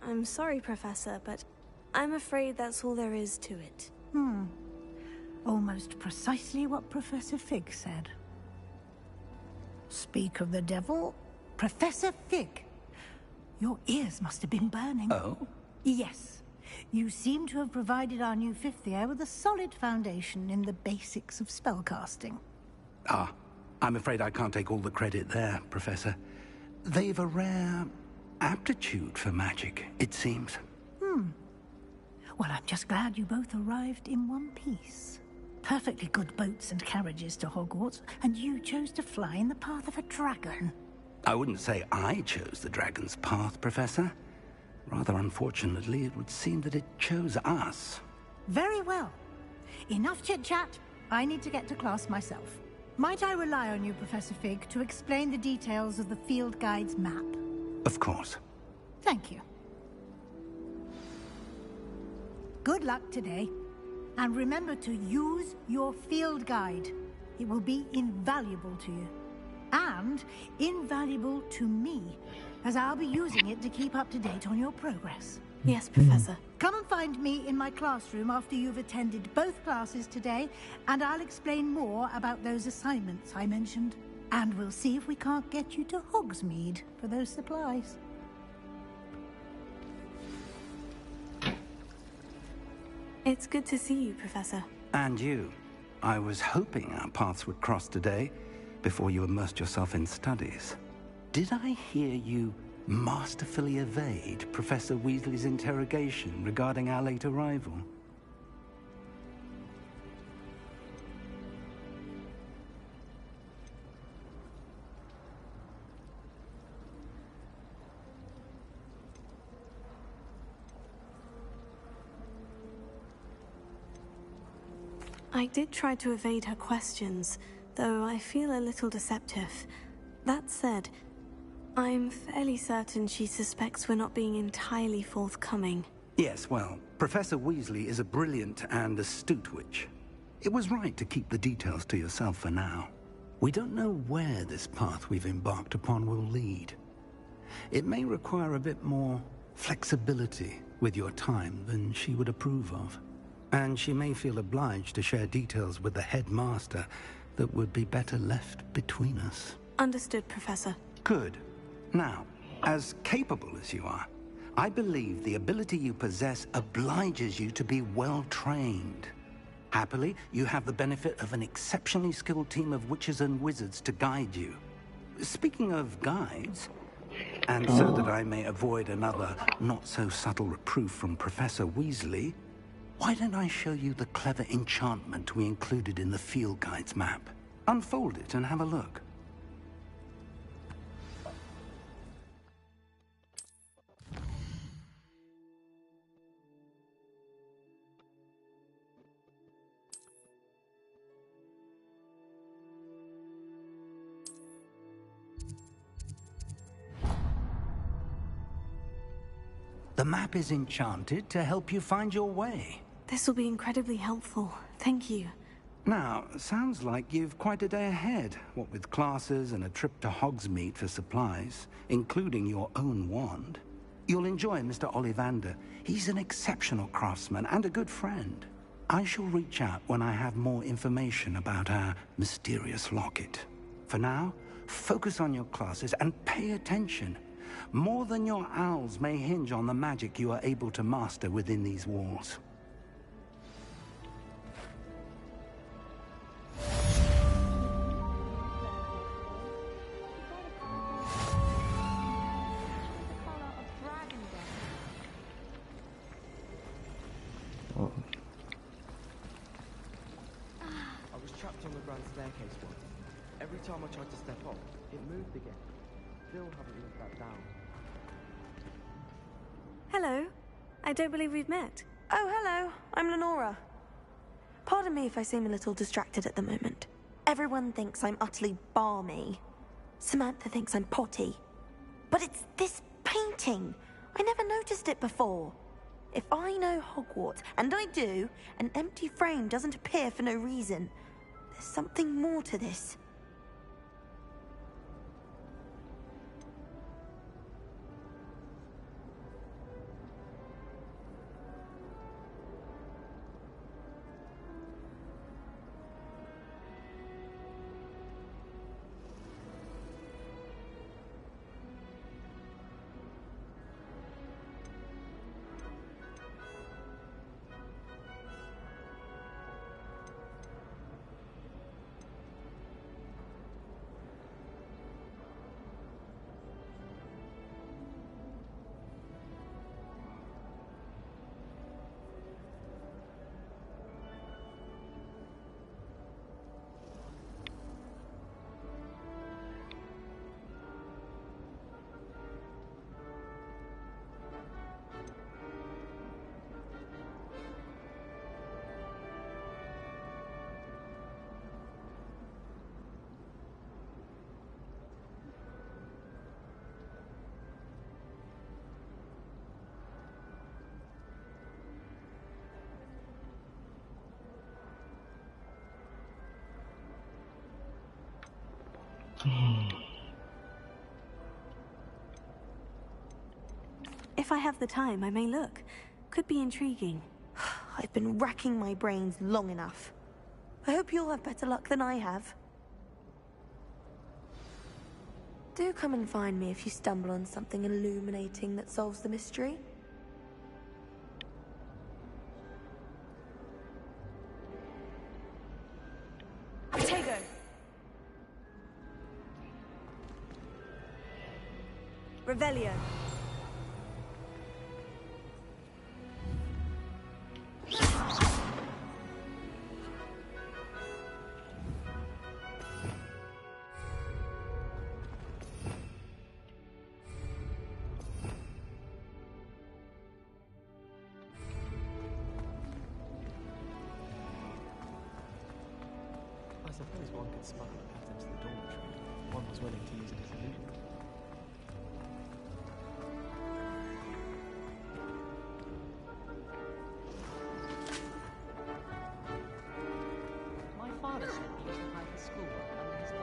I'm sorry, Professor, but I'm afraid that's all there is to it.
Almost precisely what Professor Fig said. Speak of the devil, Professor Fig. Your ears must have been burning.
Oh?
Yes. You seem to have provided our new fifth year with a solid foundation in the basics of spellcasting.
Ah, I'm afraid I can't take all the credit there, Professor. They've a rare aptitude for magic, it seems.
Well, I'm just glad you both arrived in one piece. Perfectly good boats and carriages to Hogwarts, and you chose to fly in the path of a dragon.
I wouldn't say I chose the dragon's path, Professor. Rather unfortunately, it would seem that it chose us.
Very well. Enough chit-chat. I need to get to class myself. Might I rely on you, Professor Fig, to explain the details of the field guide's map?
Of course.
Thank you. Good luck today. And remember to use your field guide. It will be invaluable to you. And invaluable to me, as I'll be using it to keep up to date on your progress.
Yes, Professor.
Come and find me in my classroom after you've attended both classes today, and I'll explain more about those assignments I mentioned. And we'll see if we can't get you to Hogsmeade for those supplies.
It's good to see you, Professor.
And you. I was hoping our paths would cross today, before you immersed yourself in studies. Did I hear you masterfully evade Professor Weasley's interrogation regarding our late arrival?
I did try to evade her questions, though I feel a little deceptive. That said, I'm fairly certain she suspects we're not being entirely forthcoming.
Yes, well, Professor Weasley is a brilliant and astute witch. It was right to keep the details to yourself for now. We don't know where this path we've embarked upon will lead. It may require a bit more flexibility with your time than she would approve of. And she may feel obliged to share details with the headmaster that would be better left between us.
Understood, Professor.
Good. Now, as capable as you are, I believe the ability you possess obliges you to be well-trained. Happily, you have the benefit of an exceptionally skilled team of witches and wizards to guide you. Speaking of guides, and so that I may avoid another not-so-subtle reproof from Professor Weasley, why don't I show you the clever enchantment we included in the field guide's map? Unfold it and have a look. The map is enchanted to help you find your way.
This will be incredibly helpful. Thank you.
Now, sounds like you've quite a day ahead, what with classes and a trip to Hogsmeade for supplies, including your own wand. You'll enjoy Mr. Ollivander. He's an exceptional craftsman and a good friend. I shall reach out when I have more information about our mysterious locket. For now, focus on your classes and pay attention. More than your owls may hinge on the magic you are able to master within these walls.
Oh.
I was trapped on the grand staircase once. Every time I tried to step up, it moved again. Still haven't lived that down.
Hello. I don't believe we've met.
Oh, hello. I'm Lenora. Pardon me if I seem a little distracted at the moment. Everyone thinks I'm utterly balmy. Samantha thinks I'm potty. But it's this painting. I never noticed it before. If I know Hogwarts, and I do, an empty frame doesn't appear for no reason. There's something more to this.
If I have the time, I may look. Could be intriguing.
I've been racking my brains long enough. I hope you'll have better luck than I have. Do come and find me if you stumble on something illuminating that solves the mystery.
Potato! Revelio.
I suppose one could smuggle a pet into the dormitory if one was willing to use it as a illusion.
My father said he used to hide his schoolwork under his bed.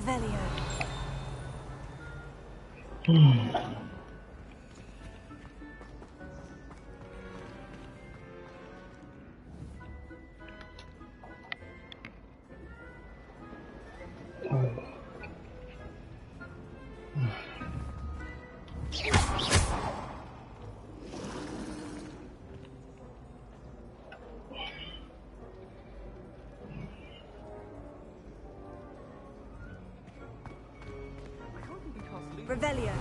Revelio. Revelio.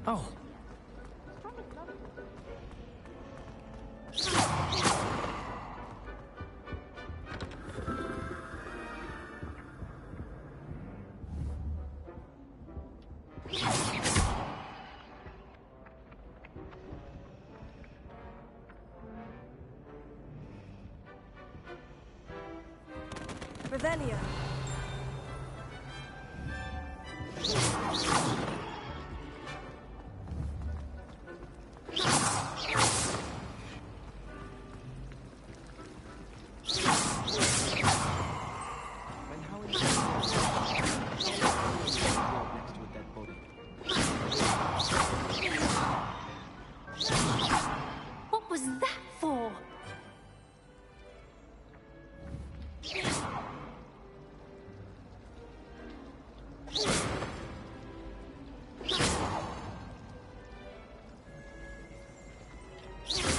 Oh.
Revelio. What was that for?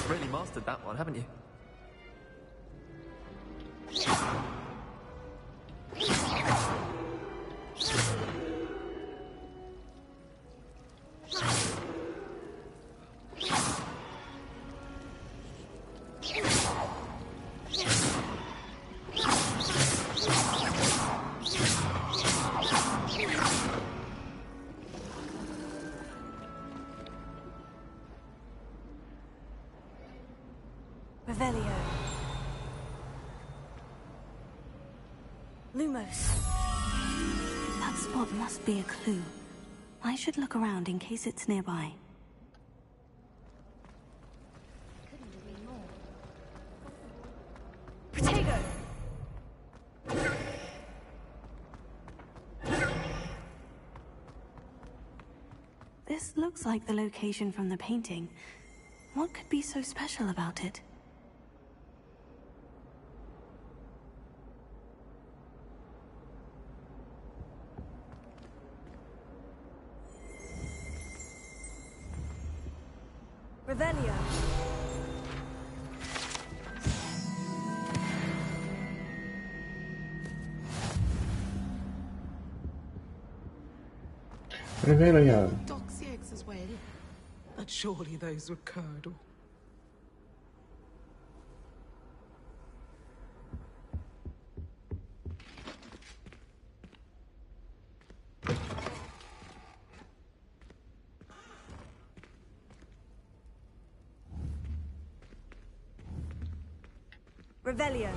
Really mastered that one, haven't you?
Revelio. Lumos.
That spot must be a clue. I should look around in case it's nearby.
Protego.
This looks like the location from the painting. What could be so special about it?
Revelio.
Revelio.
Doxy eggs as well. But surely those would curdle.
Revelio.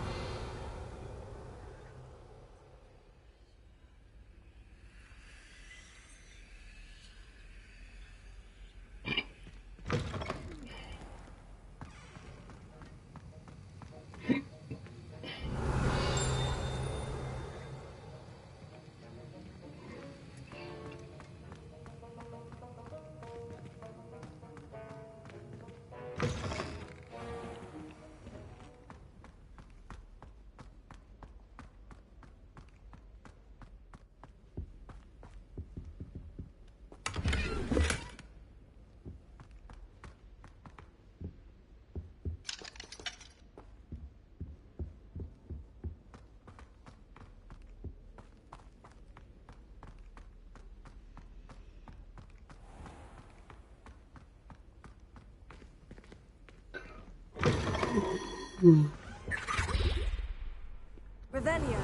Revelio.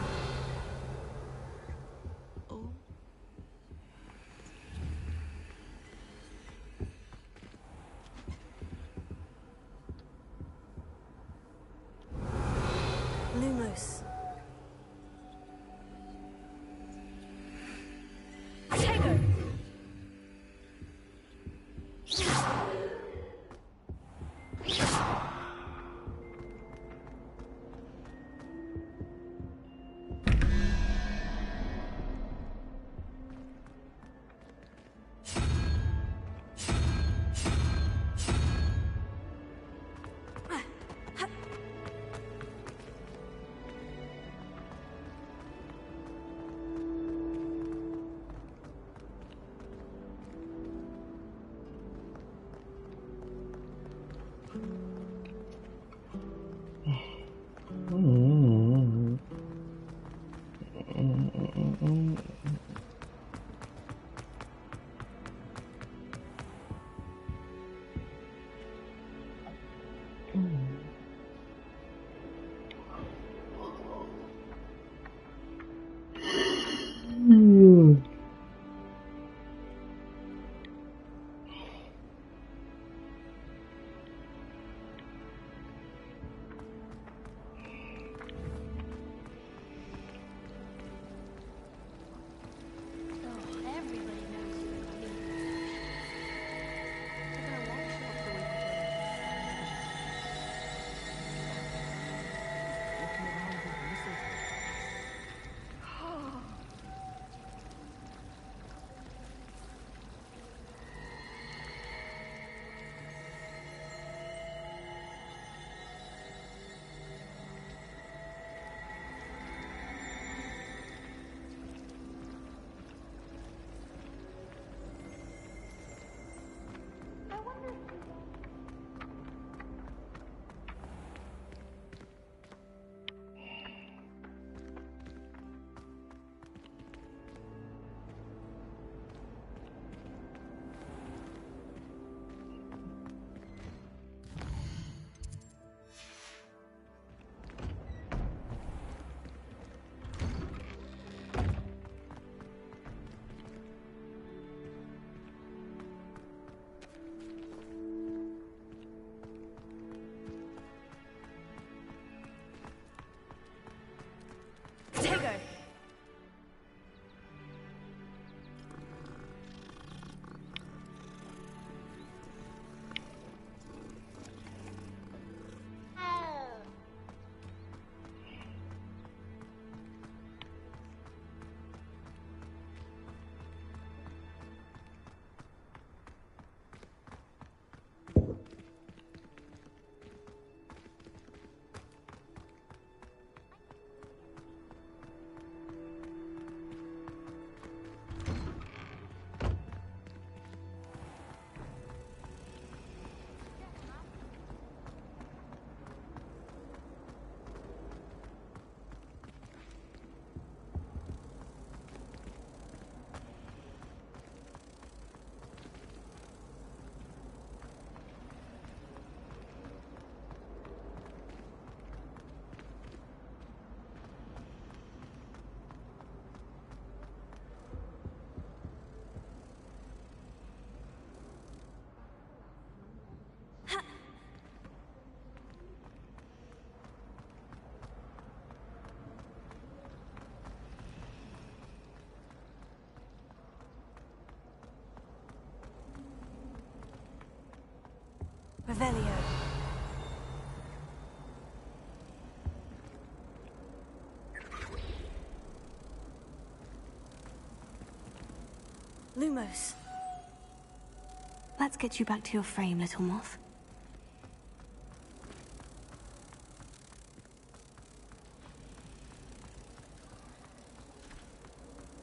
Lumos. Tego. Tego. Revelio. Lumos.
Let's get you back to your frame, little moth.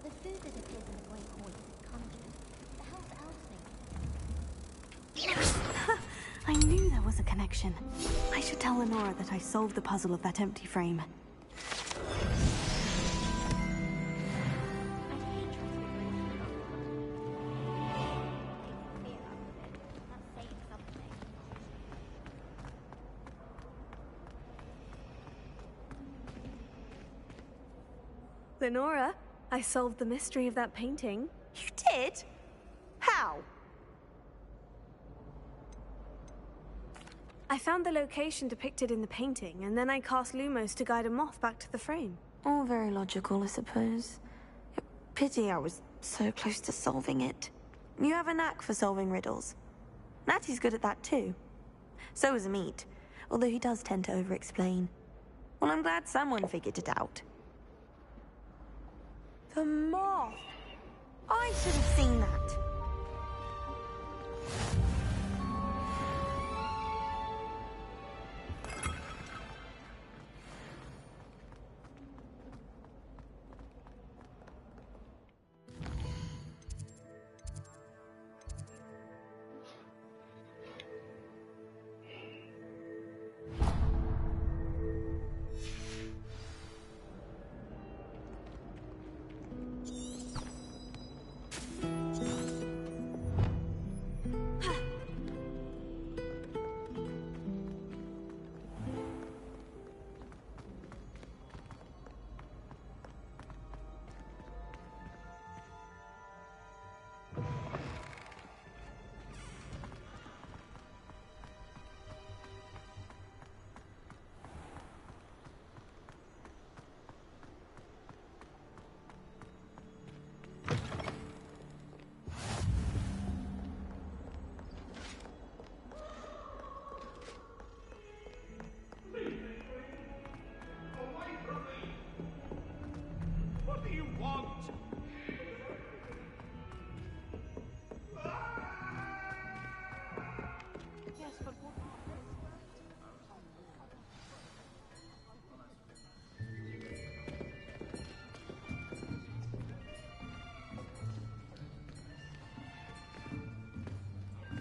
The food that appears in the Great Hall is conjured. The house elves make.
I knew there was a connection. I should tell Lenora that I solved the puzzle of that empty frame.
Lenora, I solved the mystery of that painting.
You did? How?
I found the location depicted in the painting, and then I cast Lumos to guide a moth back to the frame.
All very logical, I suppose. Pity I was so close to solving it. You have a knack for solving riddles. Natty's good at that too. So is Amit, although he does tend to over-explain. Well, I'm glad someone figured it out. The moth! I should have seen that.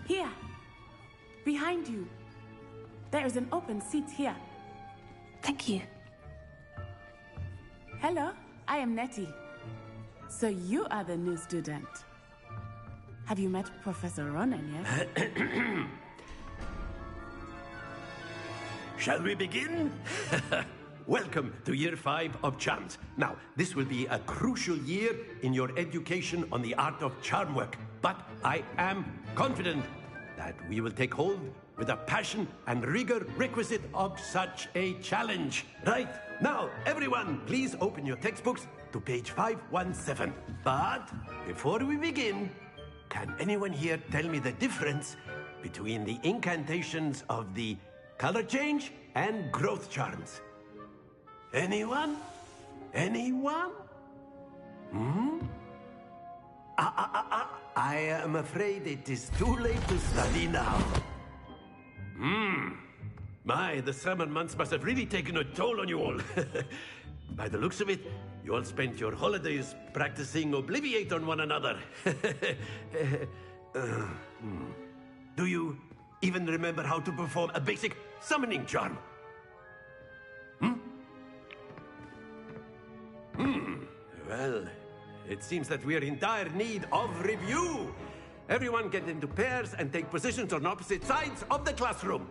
Here, behind you. There is an open seat here.
Thank you.
Hello, I am Nettie. So you are the new student. Have you met Professor Ronan yet?
Shall we begin? Welcome to Year 5 of Charms. Now, this will be a crucial year in your education on the art of charm work, but I am confident that we will take hold with the passion and rigor requisite of such a challenge. Right, now, everyone, please open your textbooks to page 517. But before we begin, can anyone here tell me the difference between the incantations of the color change and growth charms? Anyone? Anyone? Hmm? I am afraid it is too late to study now. My, the summer months must have really taken a toll on you all. By the looks of it, you all spent your holidays practicing Obliviate on one another. Do you even remember how to perform a basic summoning charm? Well, it seems that we are in dire need of review. Everyone get into pairs and take positions on opposite sides of the classroom.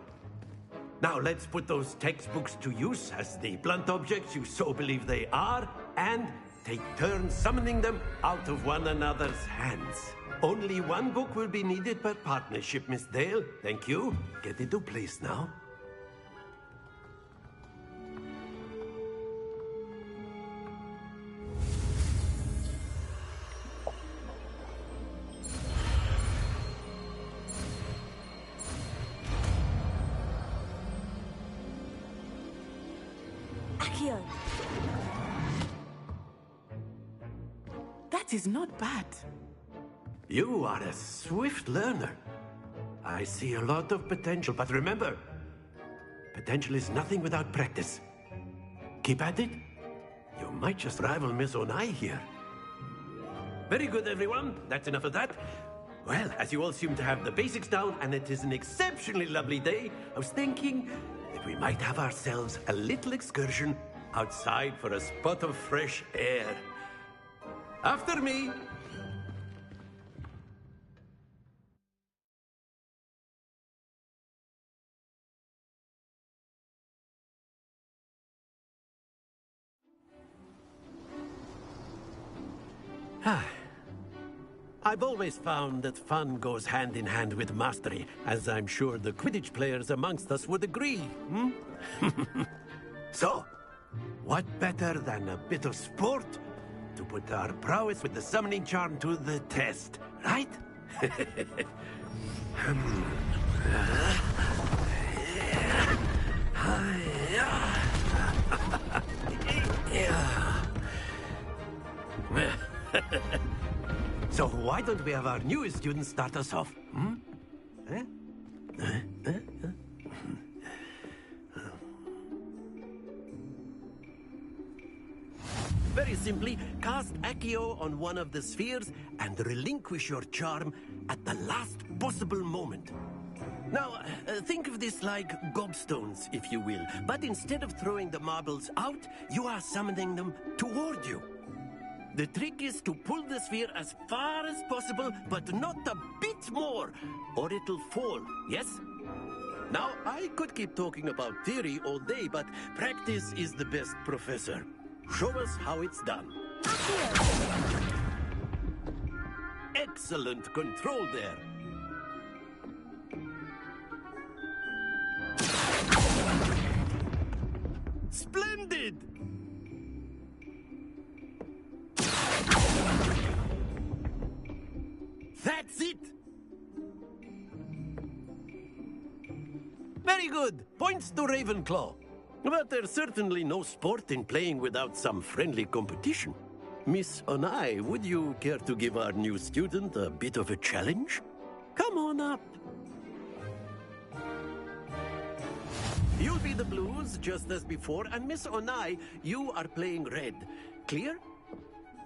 Now let's put those textbooks to use as the blunt objects you so believe they are, and take turns summoning them out of one another's hands. Only one book will be needed per partnership, Miss Dale. Thank you. Get into place now.
That is not bad.
You are a swift learner. I see a lot of potential, but remember, potential is nothing without practice. Keep at it. You might just rival Miss Onai here. Very good, everyone. That's enough of that. Well, as you all seem to have the basics down, and it is an exceptionally lovely day, I was thinking that we might have ourselves a little excursion outside for a spot of fresh air. After me. I've always found that fun goes hand in hand with mastery, as I'm sure the Quidditch players amongst us would agree. Hmm? So, what better than a bit of sport to put our prowess with the summoning charm to the test, right? So why don't we have our newest student start us off? Hmm? Very simply, cast Accio on one of the spheres and relinquish your charm at the last possible moment. Now, think of this like gobstones, if you will. But instead of throwing the marbles out, you are summoning them toward you. The trick is to pull the sphere as far as possible, but not a bit more, or it'll fall, yes? Now, I could keep talking about theory all day, but practice is the best professor. Show us how it's done. Excellent control there. Splendid! That's it! Very good. Points to Ravenclaw. But there's certainly no sport in playing without some friendly competition. Miss Onai, would you care to give our new student a bit of a challenge? Come on up. You'll be the blues, just as before, and Miss Onai, you are playing red. Clear?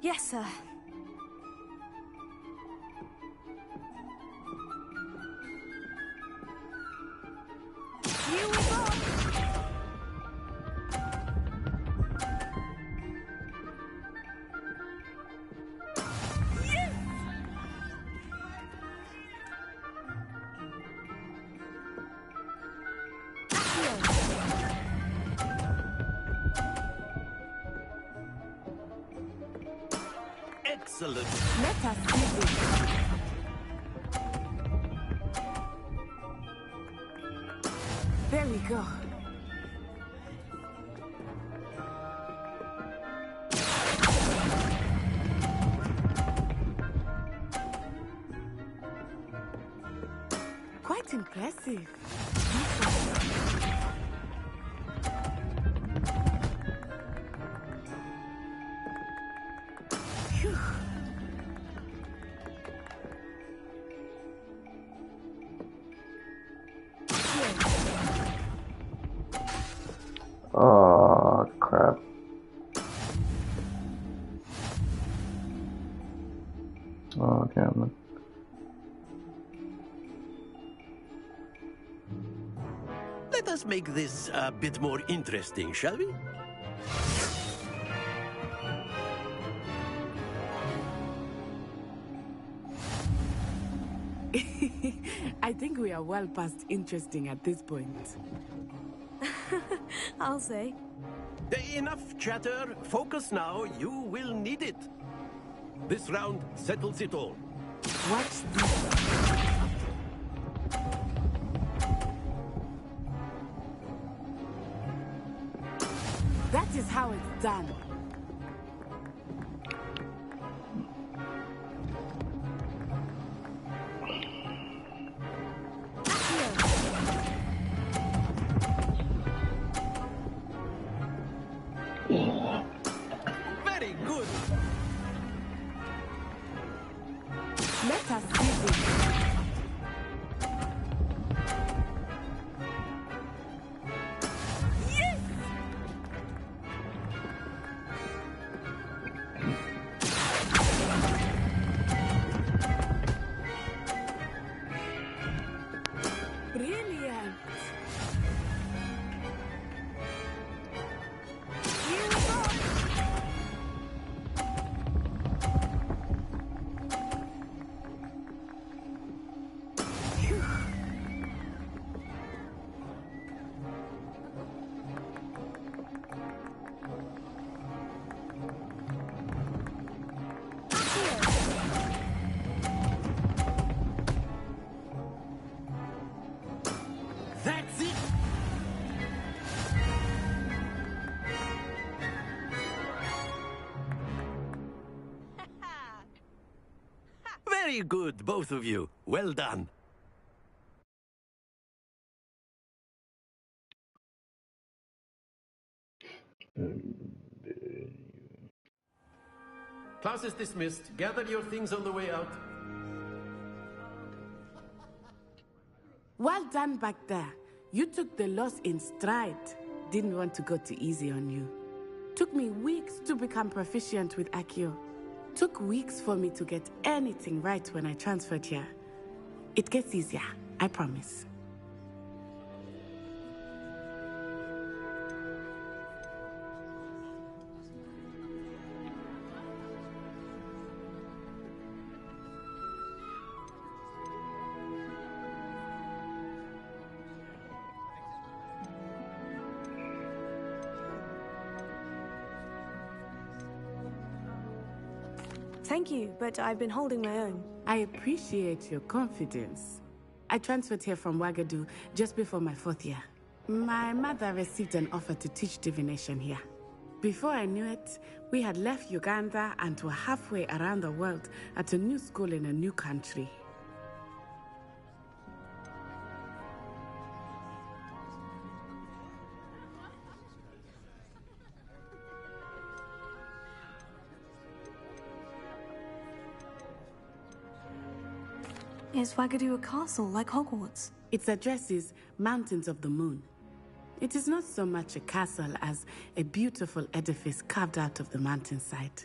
Yes, sir. Here we go! Yes!
Excellent.
Let us do this. There we go. Quite impressive. Phew.
Oh, crap. Oh, damn it.
Let us make this a bit more interesting, shall we?
I think we are well past interesting at this point.
I'll say.
Enough chatter. Focus now. You will need it. This round settles it all.
Watch this. That is how it's done.
Very good.
Let us see this.
Yes! Very good, both of you. Well done. Class is dismissed. Gather your things on the way out.
Well done back there. You took the loss in stride. Didn't want to go too easy on you. Took me weeks to become proficient with Accio. Took weeks for me to get anything right when I transferred here. It gets easier, I promise.
Thank you, but I've been holding my own.
I appreciate your confidence. I transferred here from Wagadu just before my 4th year. My mother received an offer to teach divination here. Before I knew it, we had left Uganda and were halfway around the world at a new school in a new country.
Is Wagadu a castle like Hogwarts?
Its address is Mountains of the Moon. It is not so much a castle as a beautiful edifice carved out of the mountainside.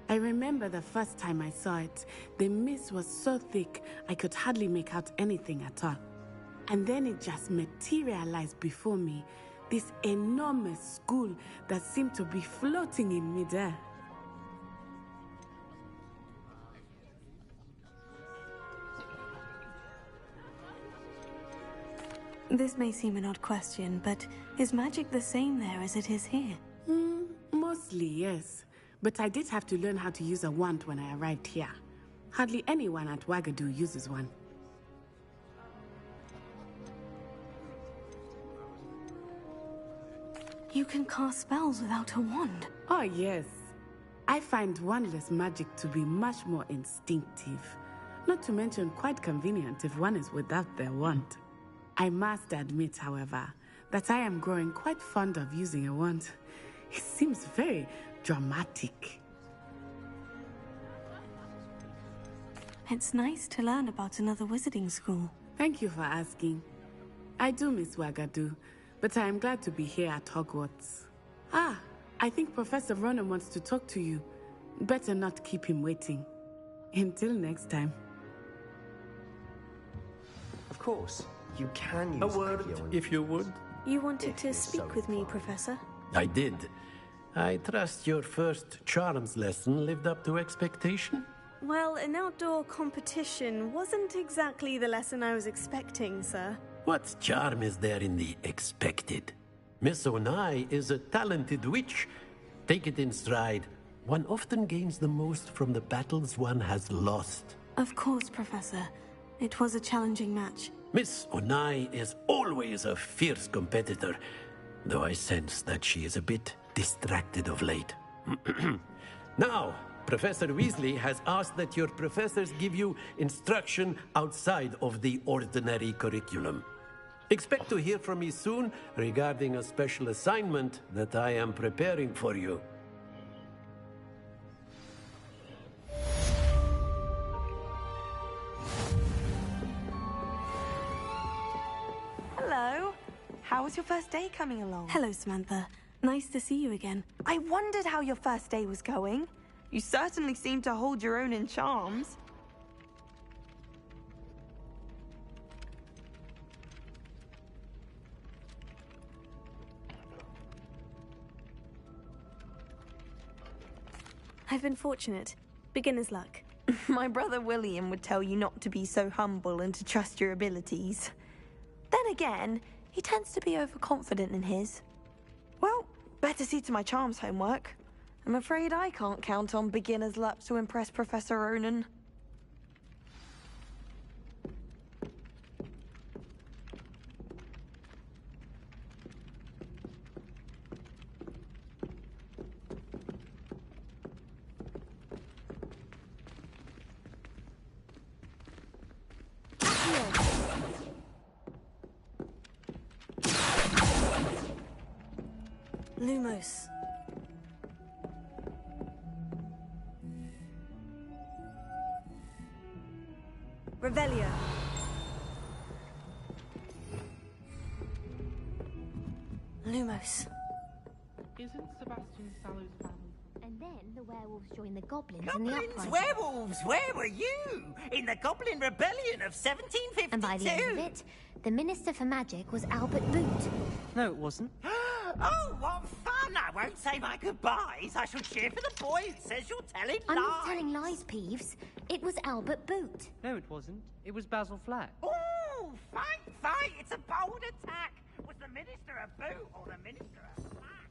I remember the first time I saw it, the mist was so thick I could hardly make out anything at all. And then it just materialized before me, this enormous school that seemed to be floating in midair.
This may seem an odd question, but is magic the same there as it is here?
Mostly, yes. But I did have to learn how to use a wand when I arrived here. Hardly anyone at Wagadu uses one.
You can cast spells without a wand?
Oh, yes. I find wandless magic to be much more instinctive. Not to mention quite convenient if one is without their wand. I must admit, however, that I am growing quite fond of using a wand. It seems very dramatic.
It's nice to learn about another wizarding school.
Thank you for asking. I do miss Wagadu, but I am glad to be here at Hogwarts. Ah, I think Professor Ronan wants to talk to you. Better not keep him waiting. Until next time.
Of course. You can use
A word, if you would.
You wanted to speak with me, Professor?
I did. I trust your first charms lesson lived up to expectation?
Well, an outdoor competition wasn't exactly the lesson I was expecting, sir.
What charm is there in the expected? Miss Onai is a talented witch. Take it in stride. One often gains the most from the battles one has lost.
Of course, Professor. It was a challenging match.
Miss Onai is always a fierce competitor, though I sense that she is a bit distracted of late. Now, Professor Weasley has asked that your professors give you instruction outside of the ordinary curriculum. Expect to hear from me soon regarding a special assignment that I am preparing for you.
Hello. How was your first day coming along?
Hello, Samantha. Nice to see you again.
I wondered how your first day was going. You certainly seem to hold your own in charms.
I've been fortunate. Beginner's luck.
My brother William would tell you not to be so humble and to trust your abilities. Then again, he tends to be overconfident in his. Well, better see to my charms homework. I'm afraid I can't count on beginner's luck to impress Professor Ronan.
Lumos. Revelio. Lumos.
Isn't Sebastian Sallow's family?
And then the werewolves joined the goblins in the
Goblins,
uprising.
werewolves, where were you? In the Goblin Rebellion of 1752?
And by the end of it, the Minister for Magic was Albert Boot.
No, it wasn't.
Oh, what fun! I won't say my goodbyes. I shall cheer for the boy who says you're telling
I'm
lies.
not telling lies, Peeves. It was Albert Boot.
No, it wasn't. It was Basil Flack.
Oh, fight! It's a bold attack. Was the Minister a boot or the Minister a flack?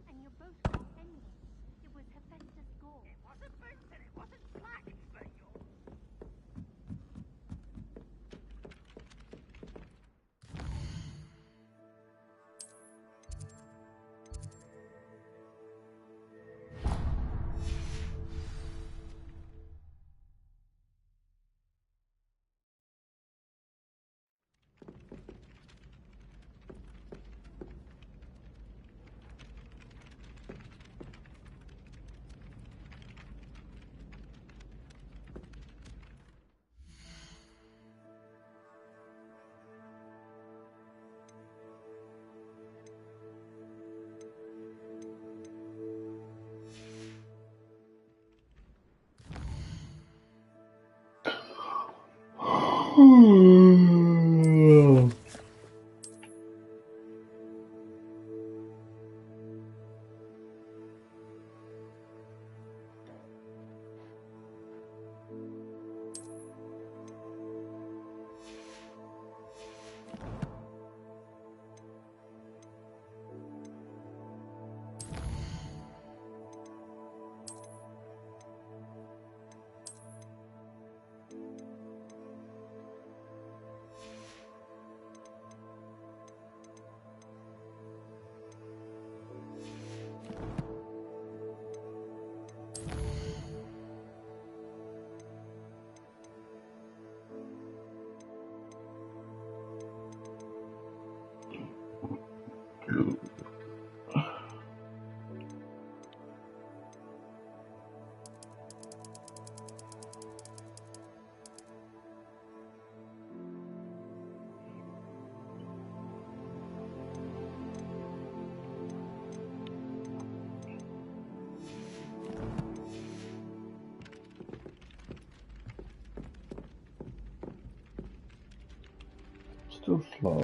And you're both right anyway. It was Hephaestus Gore.
It wasn't boot and it wasn't flack, but you're...
Still slow.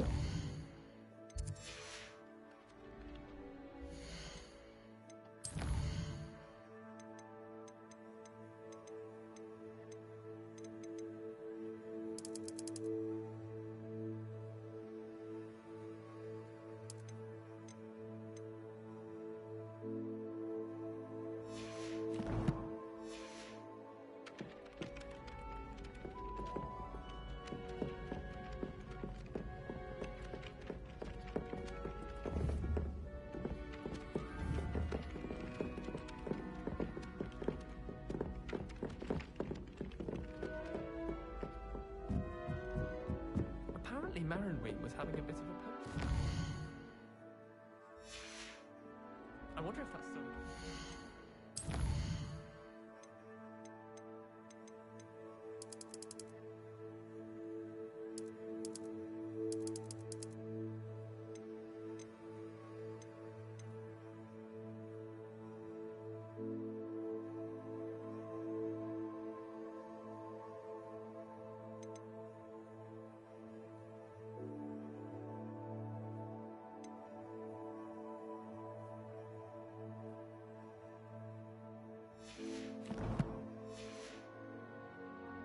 Apparently Marinwing was having a bit of a post. I wonder if that's still...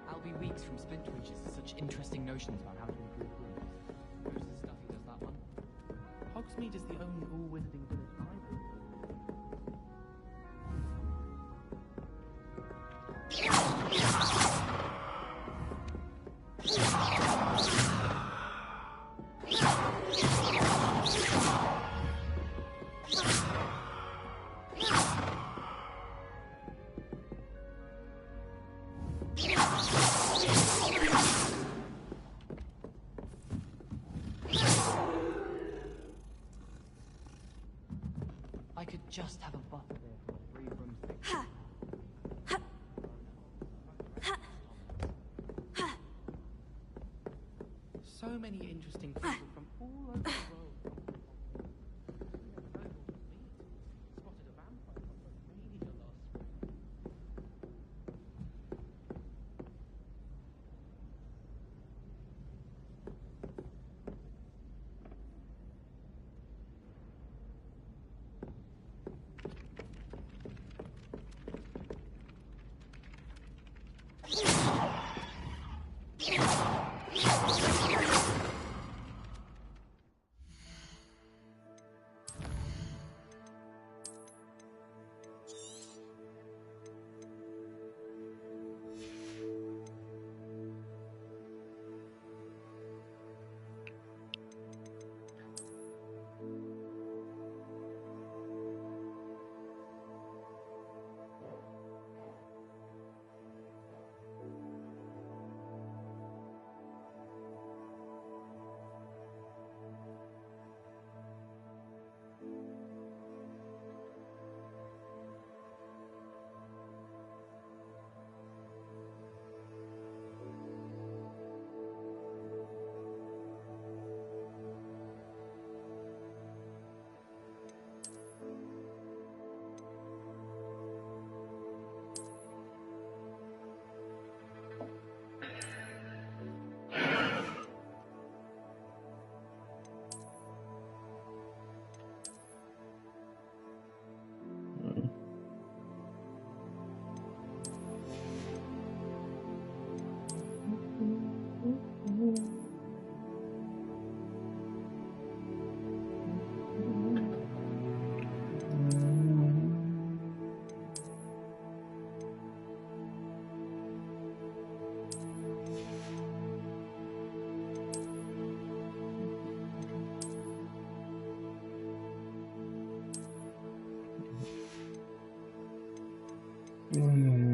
I'll be weeks from Splintwinches to such interesting notions about how to improve rooms. Most of the stuff he does that one. Hogsmeade is the only all-wizarding village I know. just have a buffer there for a 3-room thing. So many interesting people from all over the world. Spotted a vampire from Romania last spring.